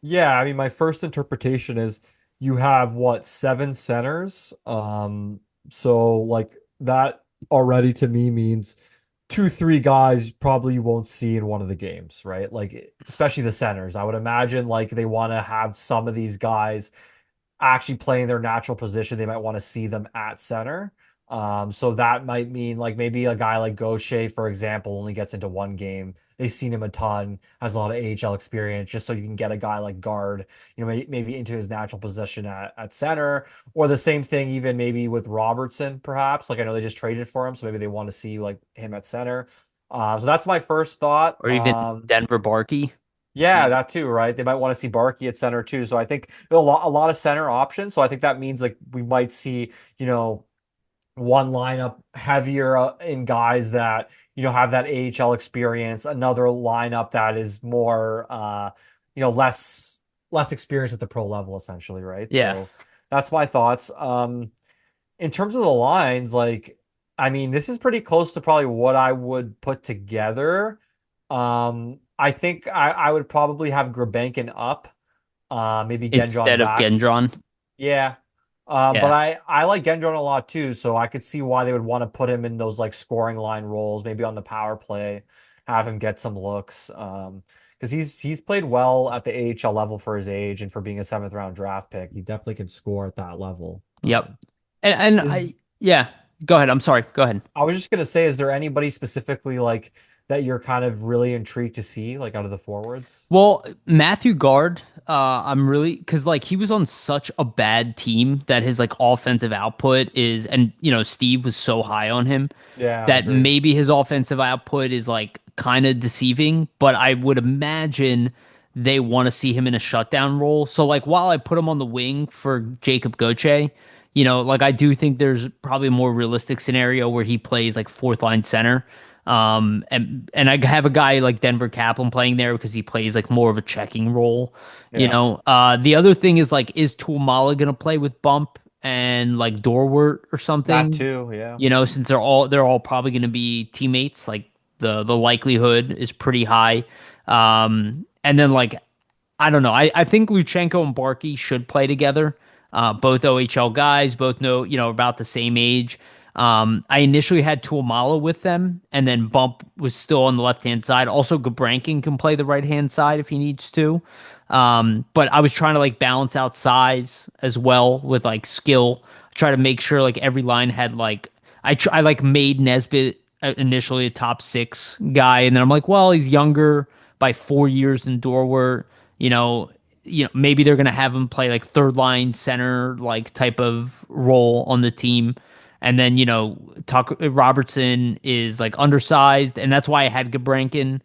Yeah, I mean, my first interpretation is you have what, seven centers? So like that already to me means two, three guys probably you won't see in one of the games, right? Like especially the centers. I would imagine like they want to have some of these guys actually playing their natural position. They might want to see them at center. So that might mean like maybe a guy like Gaucher, for example, only gets into one game. They've seen him a ton, has a lot of AHL experience, just so you can get a guy like Guard, maybe into his natural position at center, or the same thing even maybe with Robertson, perhaps. Like I know they just traded for him, so maybe they want to see like him at center. So that's my first thought. Or even Denver Barkey. Yeah, that too, right? They might want to see Barkey at center too. So I think a lot of center options. So I think that means like we might see, one lineup heavier in guys that have that AHL experience, another lineup that is more less experience at the pro level essentially, right? Yeah. So that's my thoughts. In terms of the lines, like I mean, this is pretty close to probably what I would put together. I think I would probably have Grabenkin up, maybe Gendron Instead of back. Gendron. Yeah. But Yeah. I like Gendron a lot too, so I could see why they would want to put him in those like scoring line roles, maybe on the power play, have him get some looks. Because he's played well at the AHL level for his age and for being a seventh round draft pick. He definitely can score at that level. Yep. And Is yeah, go ahead. I'm sorry. Go ahead. I was just gonna say, is there anybody specifically like that you're kind of really intrigued to see, like out of the forwards? Well, Matthew Guard, I'm really because like he was on such a bad team that his like offensive output is, and Steve was so high on him Yeah, I that agree. maybe his offensive output is like kind of deceiving. But I would imagine they want to see him in a shutdown role. So like while I put him on the wing for Jacob Goche, like I do think there's probably a more realistic scenario where he plays like fourth line center. And I have a guy like Denver Kaplan playing there because he plays like more of a checking role. Yeah, The other thing is like, is Tuamala gonna play with Bump and like Dorwart or that something? too. Yeah, Since they're all probably gonna be teammates, like the likelihood is pretty high. And then like I don't know. I think Luchenko and Barkey should play together. Both OHL guys, both know about the same age. I initially had Tuamala with them, and then Bump was still on the left hand side. Also, Gabrankin can play the right hand side if he needs to. But I was trying to like balance out size as well with like skill. Try to make sure like every line had like I like made Nesbitt initially a top six guy, and then I'm like, well, he's younger by 4 years than Dorwart. You know, maybe they're gonna have him play like third line center like type of role on the team. And then, Tuck Robertson is like undersized, and that's why I had Gabrankin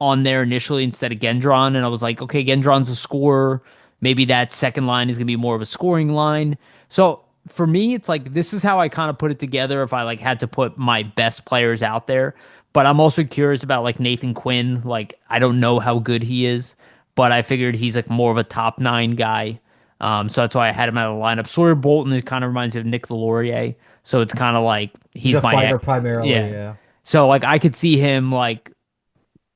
on there initially instead of Gendron. And I was like, okay, Gendron's a scorer. Maybe that second line is going to be more of a scoring line. So for me, it's like this is how I kind of put it together if I like had to put my best players out there. But I'm also curious about like Nathan Quinn. Like, I don't know how good he is, but I figured he's like more of a top nine guy. So that's why I had him out of the lineup. Sawyer Bolton, it kind of reminds me of Nick Laurier. So it's kind of like He's a he's fighter primarily, yeah. yeah. So like I could see him like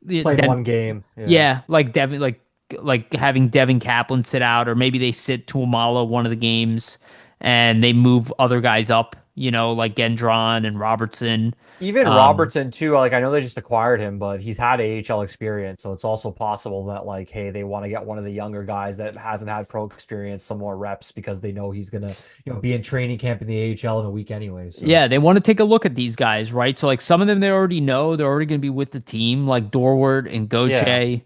Played then one game, yeah. yeah, like Devin, like having Devin Kaplan sit out, or maybe they sit Tuamala one of the games, and they move other guys up, like Gendron and Robertson. Even Um, Robertson too, like I know they just acquired him, but he's had AHL experience, so it's also possible that like, hey, they want to get one of the younger guys that hasn't had pro experience some more reps because they know he's gonna, be in training camp in the AHL in a week anyway. So yeah, they want to take a look at these guys, right? So like some of them they already know they're already going to be with the team, like Dorward and yeah. Goche.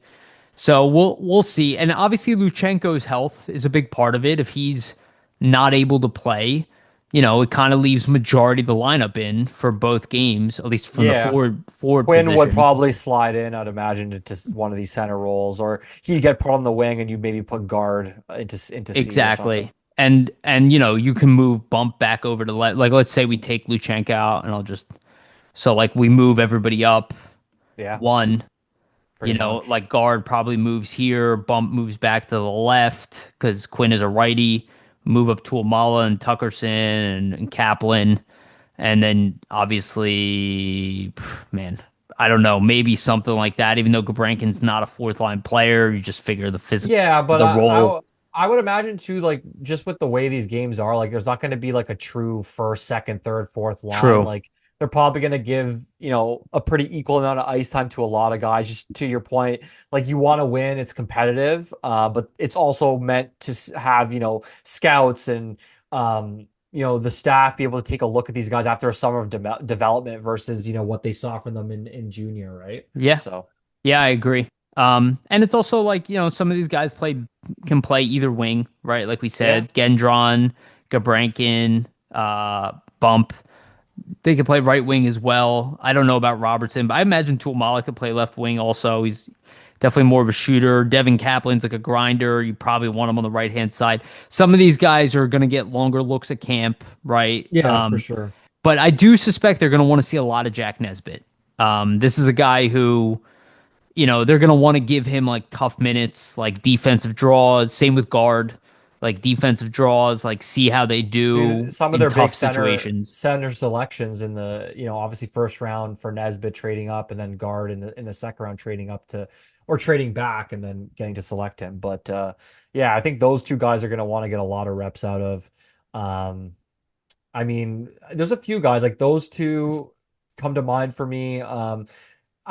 So we'll see. And obviously Luchenko's health is a big part of it. If he's not able to play, it kind of leaves majority of the lineup in for both games, at least from the Yeah. forward Quinn would position. probably slide in, I'd imagine, into one of these center roles, or he'd get put on the wing and you maybe put guard into C or something. Exactly. And you can move bump back over to like let's say we take Luchenko out and I'll just so like we move everybody up Yeah, one. pretty much. Like guard probably moves here, bump moves back to the left because Quinn is a righty. Move up to Amala and Tuckerson and Kaplan, and then obviously, man, I don't know, maybe something like that. Even though Gabrankin's not a fourth line player, you just figure Yeah, but the role. I would imagine too, like just with the way these games are, like there's not going to be like a true first, second, third, fourth line. True. Like they're probably going to give, a pretty equal amount of ice time to a lot of guys. Just to your point, like you want to win, it's competitive, but it's also meant to have, scouts and the staff be able to take a look at these guys after a summer of development versus, what they saw from them in junior, right? Yeah. So. Yeah, I agree. And it's also like, some of these guys can play either wing, right? Like we Yeah. said, Gendron, Gabrankin, Bump. They can play right wing as well. I don't know about Robertson, but I imagine Tuamala could play left wing also. He's definitely more of a shooter. Devin Kaplan's like a grinder. You probably want him on the right hand side. Some of these guys are going to get longer looks at camp, right? Yeah, for sure. But I do suspect they're going to want to see a lot of Jack Nesbitt. This is a guy who they're going to want to give him like tough minutes, like defensive draws. Same with guard, like defensive draws, like see how they do Dude, some of in their big tough center situations. center selections in the, obviously first round for Nesbitt trading up and then guard in the second round trading up to or trading back and then getting to select him. But yeah, I think those two guys are going to want to get a lot of reps out of. Um, I mean, there's a few guys like those two come to mind for me.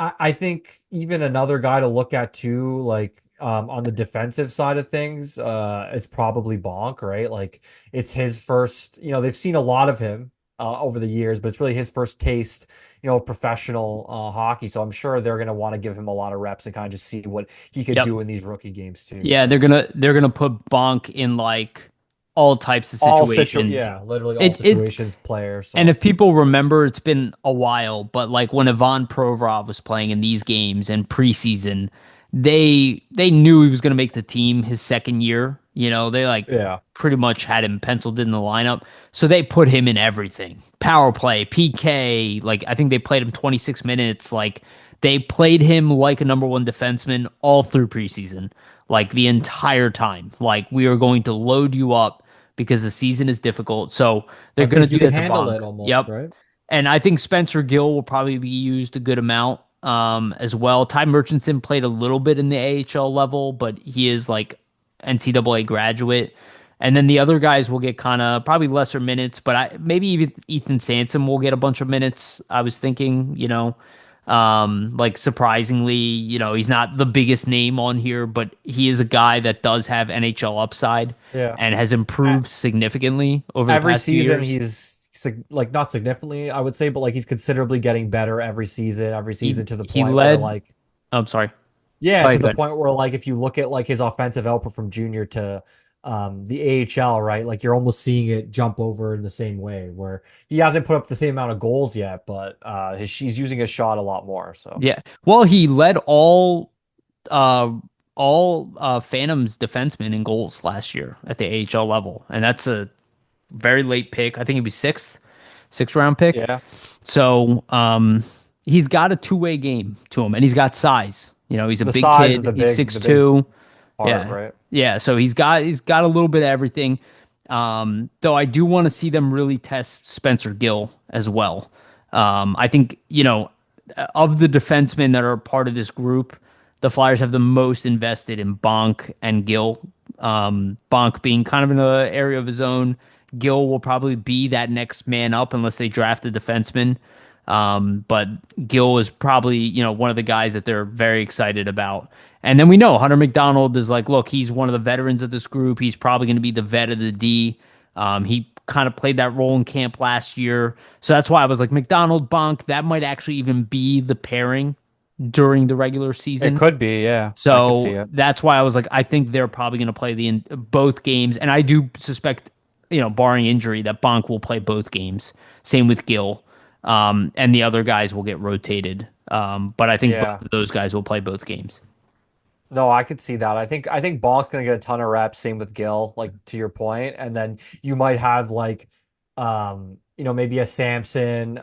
I think even another guy to look at too, like on the defensive side of things, is probably Bonk, right? Like it's his first, they've seen a lot of him over the years, but it's really his first taste, of professional hockey. So I'm sure they're gonna want to give him a lot of reps and kind of just see what he could Yep. do in these rookie games too. Yeah, So they're gonna put Bonk in like all types of situations. yeah, literally all It situations player. and So if people remember, it's been a while, but like when Ivan Provorov was playing in these games in preseason, they knew he was gonna make the team his second year. They like yeah. pretty much had him penciled in the lineup. So they put him in everything. Power play, PK, like I think they played him 26 minutes. Like they played him like a number one defenseman all through preseason, like the entire time. Like we are going to load you up because the season is difficult. So they're Let's see going to if you do can that to handle Bonk. it almost, Yep. right? And I think Spencer Gill will probably be used a good amount. as well. Ty Murchison played a little bit in the AHL level, but he is like NCAA graduate. And then the other guys will get kind of probably lesser minutes, but maybe even Ethan Sansom will get a bunch of minutes. I was thinking, like surprisingly, he's not the biggest name on here, but he is a guy that does have NHL upside Yeah. and has improved significantly over the Every past few season years. he's like not significantly, I would say, but like he's considerably getting better every He season to the he point where led. like I'm sorry. yeah, Go to ahead, go the ahead. point where like if you look at like his offensive output from junior to the AHL, right? Like you're almost seeing it jump over in the same way where he hasn't put up the same amount of goals yet, but he's using his shot a lot more. So Yeah. Well, he led uh all Phantoms defensemen in goals last year at the AHL level, and that's a very late pick. I think he'd be sixth round pick. yeah, So he's got a two-way game to him, and he's got size. He's a the big size is kid. the He's big six the big two. part, Yeah. right? Yeah. So he's got a little bit of everything. Though I do want to see them really test Spencer Gill as well. I think, of the defensemen that are part of this group, the Flyers have the most invested in Bonk and Gill. Bonk being kind of in an area of his own. Gill will probably be that next man up unless they draft a defenseman. But Gill is probably, one of the guys that they're very excited about. And then we know Hunter McDonald is like, look, he's one of the veterans of this group. He's probably going to be the vet of the D. He kind of played that role in camp last year. So that's why I was like, McDonald, Bonk, that might actually even be the pairing during the regular It season. could be, yeah. I could see So it. that's why I was like, I think they're probably going to play both games, and I do suspect, barring injury, that Bonk will play both games. Same with Gill, and the other guys will get rotated. But I think both Yeah. of those guys will play both games. No, I could see that. I think Bonk's gonna get a ton of reps, same with Gill, like to your point. And then you might have like maybe a Samson,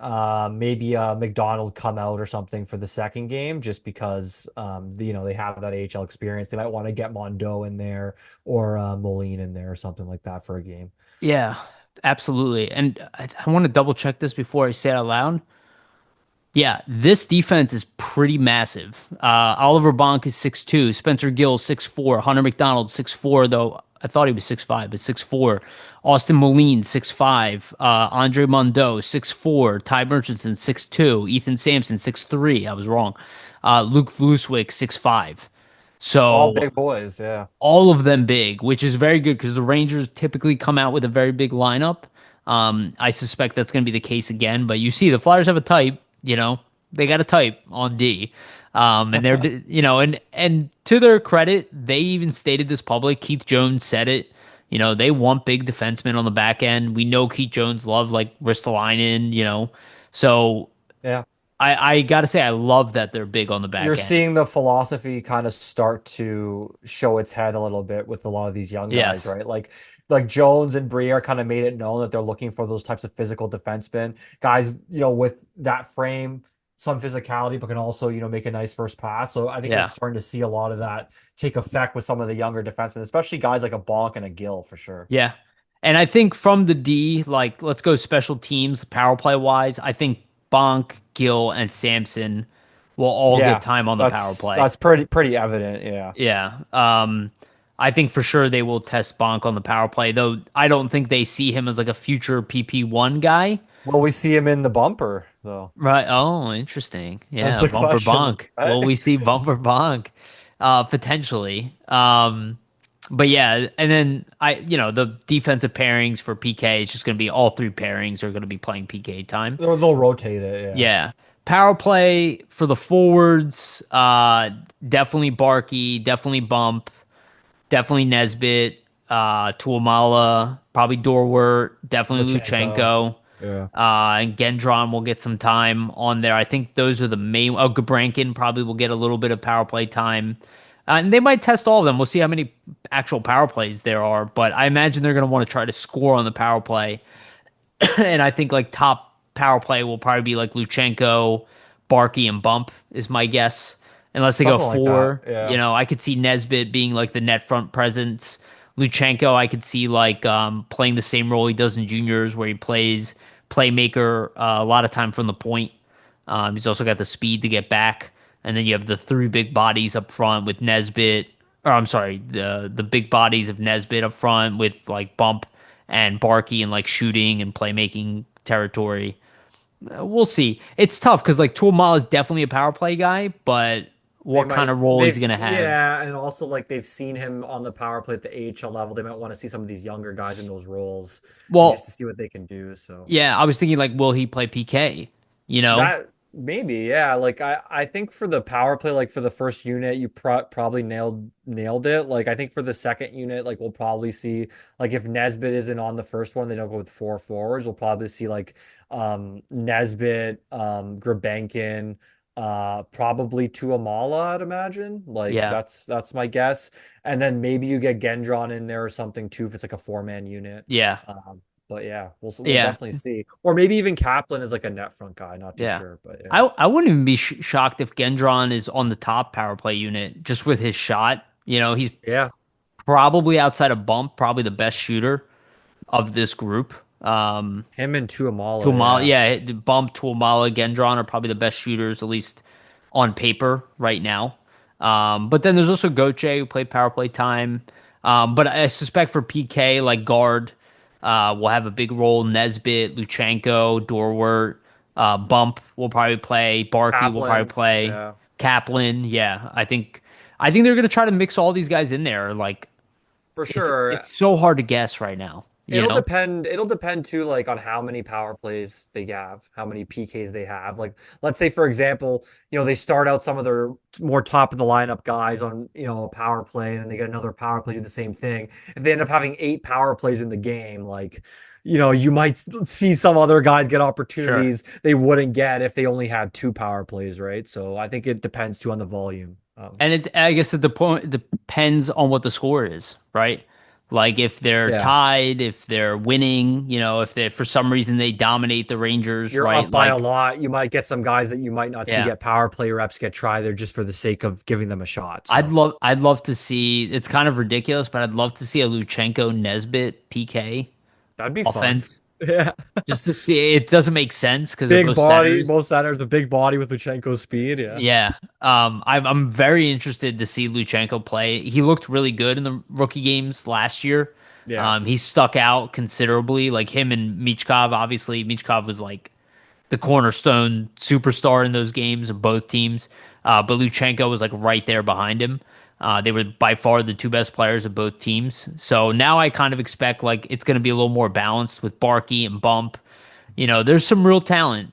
maybe a McDonald come out or something for the second game, just because they have that AHL experience. They might want to get Mondo in there or Moline in there or something like that for a game. Yeah, absolutely. And I want to double check this before I say it out loud. Yeah, this defense is pretty massive. Oliver Bonk is 6'2", Spencer Gill 6'4", Hunter McDonald 6'4", though I thought he was 6'5", but 6'4". Austin Moline 6'5", Andre Mondo 6'4", Ty Murchison 6'2", Ethan Sampson 6'3". I was wrong. Luke Vluswik 6'5". All So big boys, yeah. all of them big, which is very good because the Rangers typically come out with a very big lineup. I suspect that's going to be the case again, but you see the Flyers have a type, they got a type on D. And they're, and to their credit, they even stated this public. Keith Jones said it. They want big defensemen on the back end. We know Keith Jones loved like Ristolainen, so Yeah. I gotta say I love that they're big on the You're back end. seeing the philosophy kind of start to show its head a little bit with a lot of these young guys, Yes. right? Like Jones and Briere kind of made it known that they're looking for those types of physical defensemen, guys, with that frame, some physicality, but can also, make a nice first pass. So I think you're Yeah. starting to see a lot of that take effect with some of the younger defensemen, especially guys like a Bonk and a Gill for sure. Yeah. And I think from the D, like let's go special teams, power play wise, I think Bonk, Gill, and Samson will all get Yeah, time on the power that's play. that's pretty evident. Yeah. Yeah. I think for sure they will test Bonk on the power play, though I don't think they see him as like a future PP1 guy. Will we see him in the bumper though? Right. Oh, interesting. That's Yeah, the Bumper question, Bonk. right? Will we see Bumper Bonk? Potentially. But yeah, and then the defensive pairings for PK is just going to be all three pairings are going to be playing PK time. They'll rotate it, yeah. Yeah. Power play for the forwards, definitely Barkey, definitely Bump, definitely Nesbitt, Tuamala, probably Dorwart, definitely Lutsenko. Luchenko. Yeah. And Gendron will get some time on there. I think those are the main. Oh, Gabrankin probably will get a little bit of power play time. And they might test all of them. We'll see how many actual power plays there are. But I imagine they're going to want to try to score on the power play. And I think like top power play will probably be like Luchenko, Barkey, and Bump is my guess. Unless they go Something like that. four. Yeah. I could see Nesbitt being like the net front presence. Luchenko, I could see like playing the same role he does in juniors, where he plays playmaker a lot of time from the point. He's also got the speed to get back. And then you have the three big bodies up front with Nesbitt, or I'm sorry, the big bodies of Nesbitt up front with like Bump and Barkey and like shooting and playmaking territory. We'll see. It's tough because like Tuamala is definitely a power play guy, but what kind of role is he gonna have? Yeah, and also like they've seen him on the power play at the AHL level. They might want to see some of these younger guys in those roles and just to Well, see what they can do. So yeah, I was thinking like, will he play PK? You know? that maybe, yeah. Like I think for the power play, like for the first unit, you probably nailed it. Like I think for the second unit, like we'll probably see like if Nesbitt isn't on the first one, they don't go with four forwards. We'll probably see like Nesbitt, Grabenkin, probably Tuamala, I'd imagine. Like Yeah, that's my guess. And then maybe you get Gendron in there or something too if it's like a four-man unit. yeah, But yeah, we'll yeah, definitely see. Or maybe even Kaplan is like a net front guy. Not too yeah. sure, but yeah. I wouldn't even be shocked if Gendron is on the top power play unit just with his shot. You know, he's Yeah, probably outside of Bump, probably the best shooter of this group. him and Tuamala. Tuamala, Yeah, yeah, Bump, Tuamala, Gendron are probably the best shooters, at least on paper right now. But then there's also Goche who played power play time. But I suspect for PK, like guard, will have a big role. Nesbitt, Luchenko, Dorwart, Bump will probably play. Barkey will probably Kaplan. play. Yeah, Kaplan, yeah, I think they're gonna try to mix all these guys in there. Like for it's sure. it's so hard to guess right now, you know? It'll depend too, like on how many power plays they have, how many PKs they have. Like, let's say for example, they start out some of their more top of the lineup guys on, a power play, and then they get another power play do the same thing. If they end up having 8 power plays in the game, like, you might see some other guys get Sure. opportunities they wouldn't get if they only had 2 power plays, right? So I think it depends too on the volume. And I guess at the point it depends on what the score is, right? Like if they're Yeah. tied, if they're winning, if they for some reason they dominate the Rangers, You're right? up by a Like, lot. You might get some guys that you might not see yeah, get power play reps get try there just for the sake of giving them a shot. I'd So love I'd love to see. It's kind of ridiculous, but I'd love to see a Luchenko Nesbitt PK that'd be fun. offense Yeah. just to see. It doesn't make sense because they're Big both body, centers. most centers, a big body with Luchenko's speed. Yeah. Yeah. I'm very interested to see Luchenko play. He looked really good in the rookie games last year. Yeah. He stuck out considerably. Like him and Michkov, obviously, Michkov was like the cornerstone superstar in those games of both teams. But Luchenko was like right there behind him. They were by far the two best players of both teams. So now I kind of expect like it's going to be a little more balanced with Barkey and Bump. There's some real talent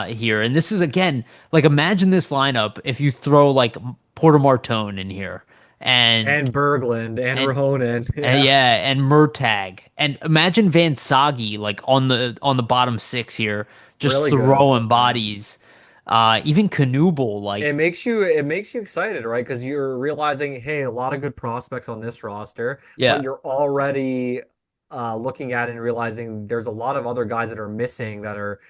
here. And this is, again, like imagine this lineup if you throw like Porter Martone in here and, And Berglund and and, Rahonen. and Yeah. yeah, and Murtag. And imagine Van Sagi like on the bottom six here, just Really good. throwing Yeah. bodies. Even Knubel, It like, makes you excited, right? Because you're realizing, hey, a lot of good prospects on this roster, but yeah, you're already looking at it and realizing there's a lot of other guys that are missing that are,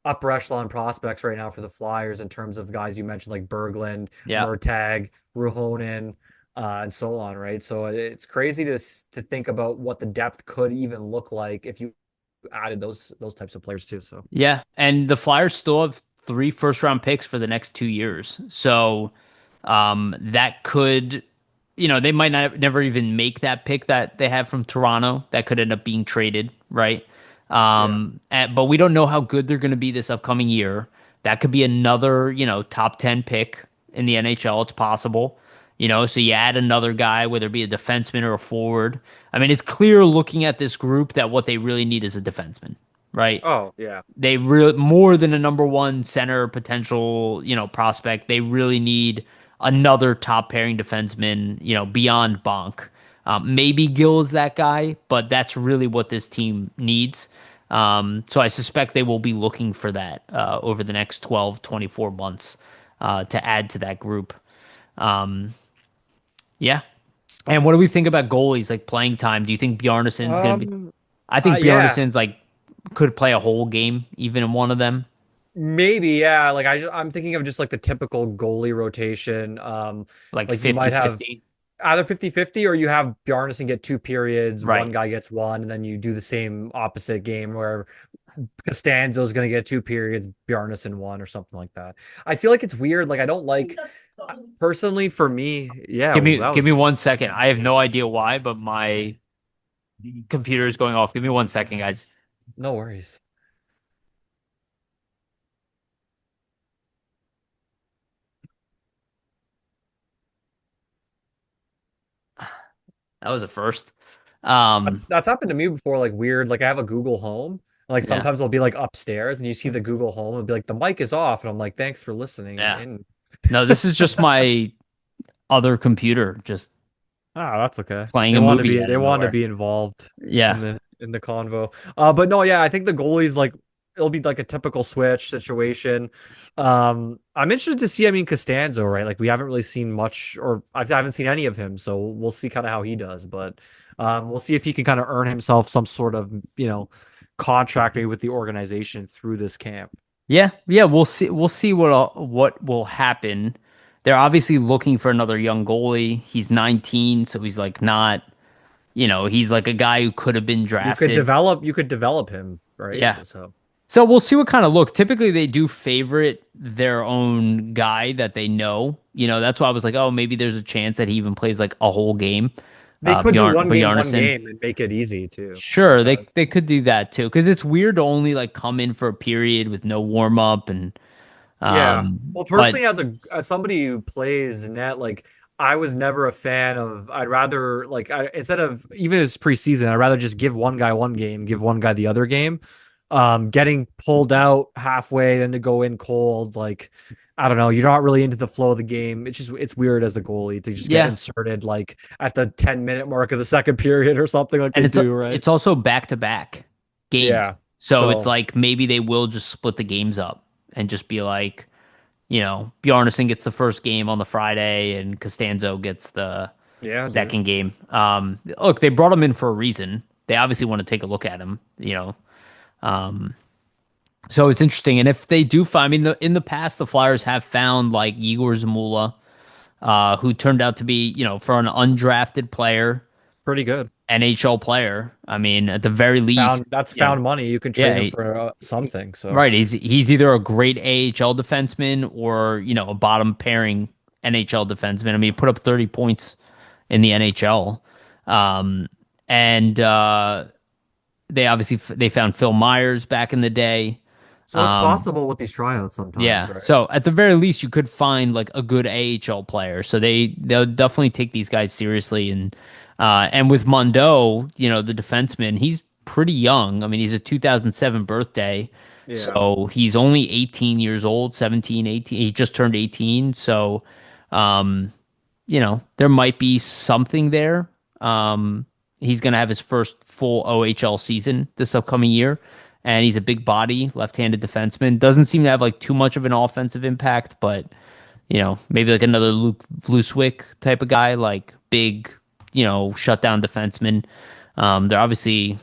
upper echelon prospects right now for the Flyers in terms of guys you mentioned like Berglund, yeah. Murtag, Ruhonen, and so on, right? So it's crazy to think about what the depth could even look like if you added those types of players too. So Yeah, and the Flyers still have three first round picks for the next 2 years. So that could, they might not never even make that pick that they have from Toronto. That could end up being traded, right? yeah. But we don't know how good they're going to be this upcoming year. That could be another, top 10 pick in the NHL. It's possible. So you add another guy, whether it be a defenseman or a forward. I mean, it's clear looking at this group that what they really need is a defenseman, right? Oh, yeah. They really more than a number one center potential, prospect. They really need another top pairing defenseman, beyond Bonk. Maybe Gill is that guy, but that's really what this team needs. So I suspect they will be looking for that over the next 12, 24 months to add to that group. Um, yeah. And what do we think about goalies, like playing time? Do you think Bjarnason's going to be? Um, I think yeah. Bjarnason's like could play a whole game, even in one of them. Maybe, yeah. Like I'm thinking of just like the typical goalie rotation. Like Like you might have 50-50. either 50-50 or you have Bjarnason get 2 periods, one Right. guy gets one, and then you do the same opposite game where Costanzo's going to get 2 periods, Bjarnason one or something like that. I feel like it's weird. Like I don't like personally for me. Yeah, Give me that give me was 1 second. I have no idea why, but my computer is going off. Give me 1 second, guys. no worries. That was a first. Um, That's happened to me before. Like weird. Like I have a Google Home. Like yeah, sometimes I'll be like upstairs and you see the Google Home and be like the mic is off and I'm like thanks for listening. yeah. And No, this is just my other computer just ah, that's okay. playing a movie out They of want to nowhere. be involved Yeah. in the convo. But no, yeah, I think the goalie's like it'll be like a typical switch situation. I'm interested to see. I mean, Costanzo, right? Like we haven't really seen much, or I haven't seen any of him, so we'll see kind of how he does. But we'll see if he can kind of earn himself some sort of contract maybe with the organization through this camp. Yeah, yeah, we'll see. We'll see what will happen. They're obviously looking for another young goalie. He's 19, so he's like not, he's like a guy who could have been drafted. You could develop him, right? Yeah. So So we'll see what kind of look. Typically, they do favorite their own guy that they know. That's why I was like, oh, maybe there's a chance that he even plays like a whole game. they could do one Bjarnason. game, and make it easy too. Sure, they could do that too, because it's weird to only like come in for a period with no warm up and Yeah. Well, but personally, as somebody who plays net, like I was never a fan of. I'd rather like instead of even as preseason, I'd rather just give one guy one game, give one guy the other game. Getting pulled out halfway, then to go in cold, like I don't know, you're not really into the flow of the game. It's weird as a goalie to just get yeah, inserted like at the 10-minute mark of the second period or something like and they do, right? it's also back to back Yeah. games, so it's So like maybe they will just split the games up and just be like, Bjarnason gets the first game on the Friday and Costanzo gets the yeah, dude. second game. Look, they brought him in for a reason. They obviously want to take a look at him. Um, so it's interesting. And if they do find, I mean, in the past, the Flyers have found like Igor Zamula, who turned out to be, for an undrafted player, Pretty good. NHL player. I mean, at the very Found least, that's found money. You can trade yeah, him for something. So right. He's either a great AHL defenseman or a bottom pairing NHL defenseman. I mean, he put up 30 points in the NHL, um, and they obviously they found Phil Myers back in the day. so it's Um, possible with these tryouts sometimes, yeah, right? so at the very least, you could find like a good AHL player. So they'll definitely take these guys seriously, and with Mondo, the defenseman, he's pretty young. I mean, he's a 2007 birthday, Yeah. so he's only 18 years old, 17, 18. He just turned 18, so um, there might be something there. He's going to have his first full OHL season this upcoming year, and he's a big body, left-handed defenseman. Doesn't seem to have like too much of an offensive impact, but maybe like another Luke Vluswick type of guy, like big, shutdown defenseman. They're obviously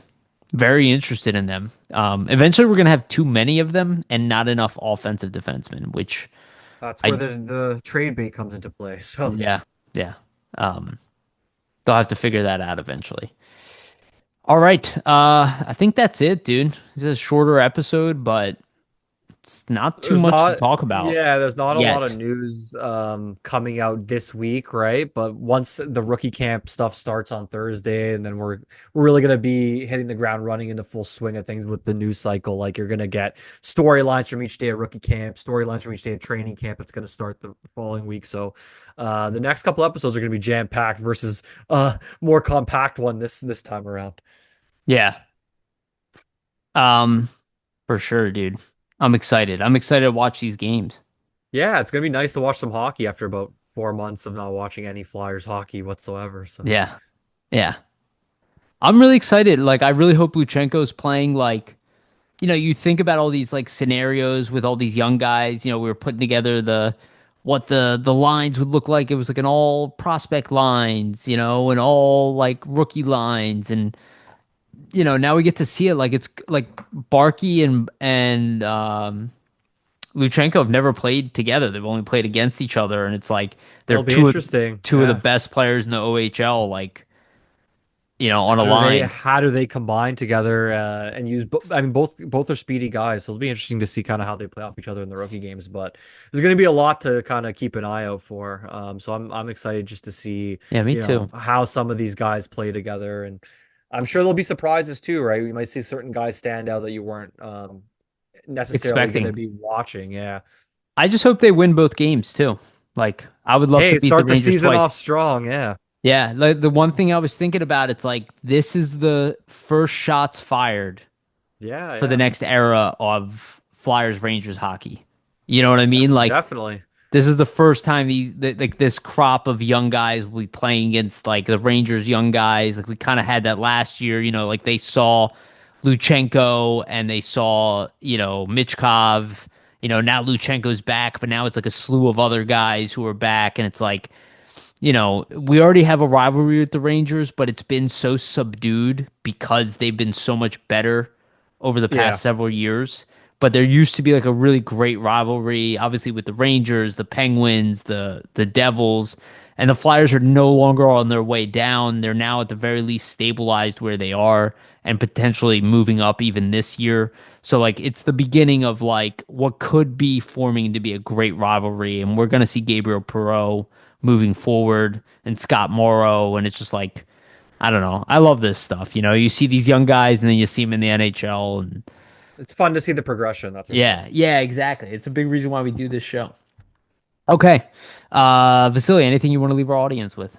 very interested in them. Eventually, we're going to have too many of them and not enough offensive defensemen, which That's where I, the trade bait comes into play. So yeah, yeah. Um, they'll have to figure that out eventually. All right. I think that's it, dude. This is a shorter episode, but it's not too there's much to not talk about yeah, there's not a lot of yet. news coming out this week, right? But once the rookie camp stuff starts on Thursday, and then we're really gonna be hitting the ground running in the full swing of things with the news cycle. Like you're gonna get storylines from each day of rookie camp, storylines from each day of training camp. It's gonna start the following week. So the next couple episodes are gonna be jam packed versus more compact one this time around. Yeah. Um, for sure, dude. I'm excited. I'm excited to watch these games. Yeah, it's gonna be nice to watch some hockey after about 4 months of not watching any Flyers hockey whatsoever. So Yeah. Yeah. I'm really excited. Like, I really hope Luchenko's playing like, you think about all these like scenarios with all these young guys. We were putting together what the lines would look like. It was like an all prospect lines, and all like rookie lines, and now we get to see it like it's like Barkey and Luchenko have never played together. They've only played against each other, and it's like they're it'll be interesting. two of the Yeah. best players in the OHL. Like on a line. How do they combine together and use? I mean, both are speedy guys, so it'll be interesting to see kind of how they play off each other in the rookie games. But there's going to be a lot to kind of keep an eye out for. So I'm excited just to see Yeah, me too. how some of these guys play together, and I'm sure there'll be surprises too, right? We might see certain guys stand out that you weren't necessarily going to Expecting. be watching. Yeah. I just hope they win both games too. Like, I would love to Hey, beat the start the Rangers season twice. off strong. Yeah. Yeah, like the one thing I was thinking about, it's like this is the first shots fired Yeah. for the Yeah. next era of Flyers Rangers hockey. You know what I mean? Like Definitely. this is the first time like this crop of young guys will be playing against like the Rangers young guys. Like we kind of had that last year, like they saw Luchenko and they saw, Michkov, now Luchenko's back, but now it's like a slew of other guys who are back and it's like we already have a rivalry with the Rangers, but it's been so subdued because they've been so much better over the Yeah. past several years. But there used to be like a really great rivalry, obviously with the Rangers, the Penguins, the Devils, and the Flyers are no longer on their way down. They're now at the very least stabilized where they are and potentially moving up even this year. So like it's the beginning of like what could be forming to be a great rivalry, and we're gonna see Gabriel Perreault moving forward and Scott Morrow, and it's just like I don't know. I love this stuff. You see these young guys and then you see them in the NHL and It's fun to see the progression, that's for sure. yeah, yeah, exactly. It's a big reason why we do this show. Okay. Vasily, anything you want to leave our audience with?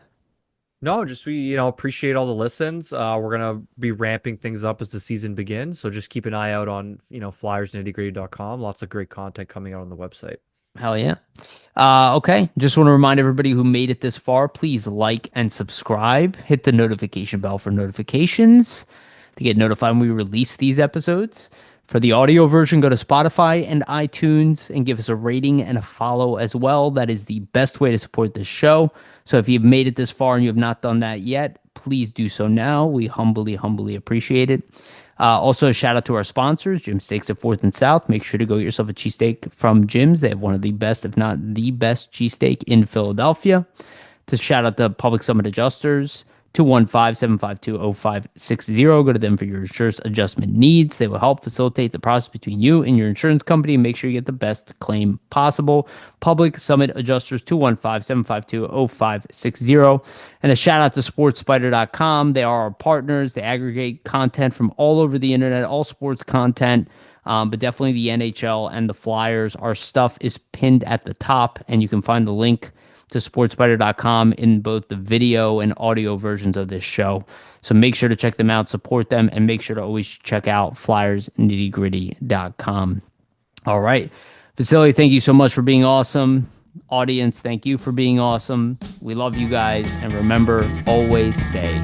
No, just we, appreciate all the listens. We're gonna be ramping things up as the season begins. So just keep an eye out on, flyersnittygritty.com. Lots of great content coming out on the website. Hell yeah. Okay. Just want to remind everybody who made it this far, please like and subscribe. Hit the notification bell for notifications to get notified when we release these episodes. For the audio version, go to Spotify and iTunes and give us a rating and a follow as well. That is the best way to support this show. So if you've made it this far and you have not done that yet, please do so now. We humbly, humbly appreciate it. Also, a shout out to our sponsors, Jim Steaks at 4th and South. Make sure to go get yourself a cheesesteak from Jim's. They have one of the best, if not the best, cheesesteak in Philadelphia. To shout out the Public Summit Adjusters, 215-752-0560. Go to them for your insurance adjustment needs. They will help facilitate the process between you and your insurance company and make sure you get the best claim possible. Public Summit Adjusters, 215-752-0560. And a shout out to sportspider.com. They are our partners. They aggregate content from all over the internet, all sports content. But definitely the NHL and the Flyers. Our stuff is pinned at the top, and you can find the link to sportspider.com in both the video and audio versions of this show. So make sure to check them out, support them, and make sure to always check out flyersnittygritty.com. All right. Vasili, thank you so much for being awesome. Audience, thank you for being awesome. We love you guys. And remember, always stay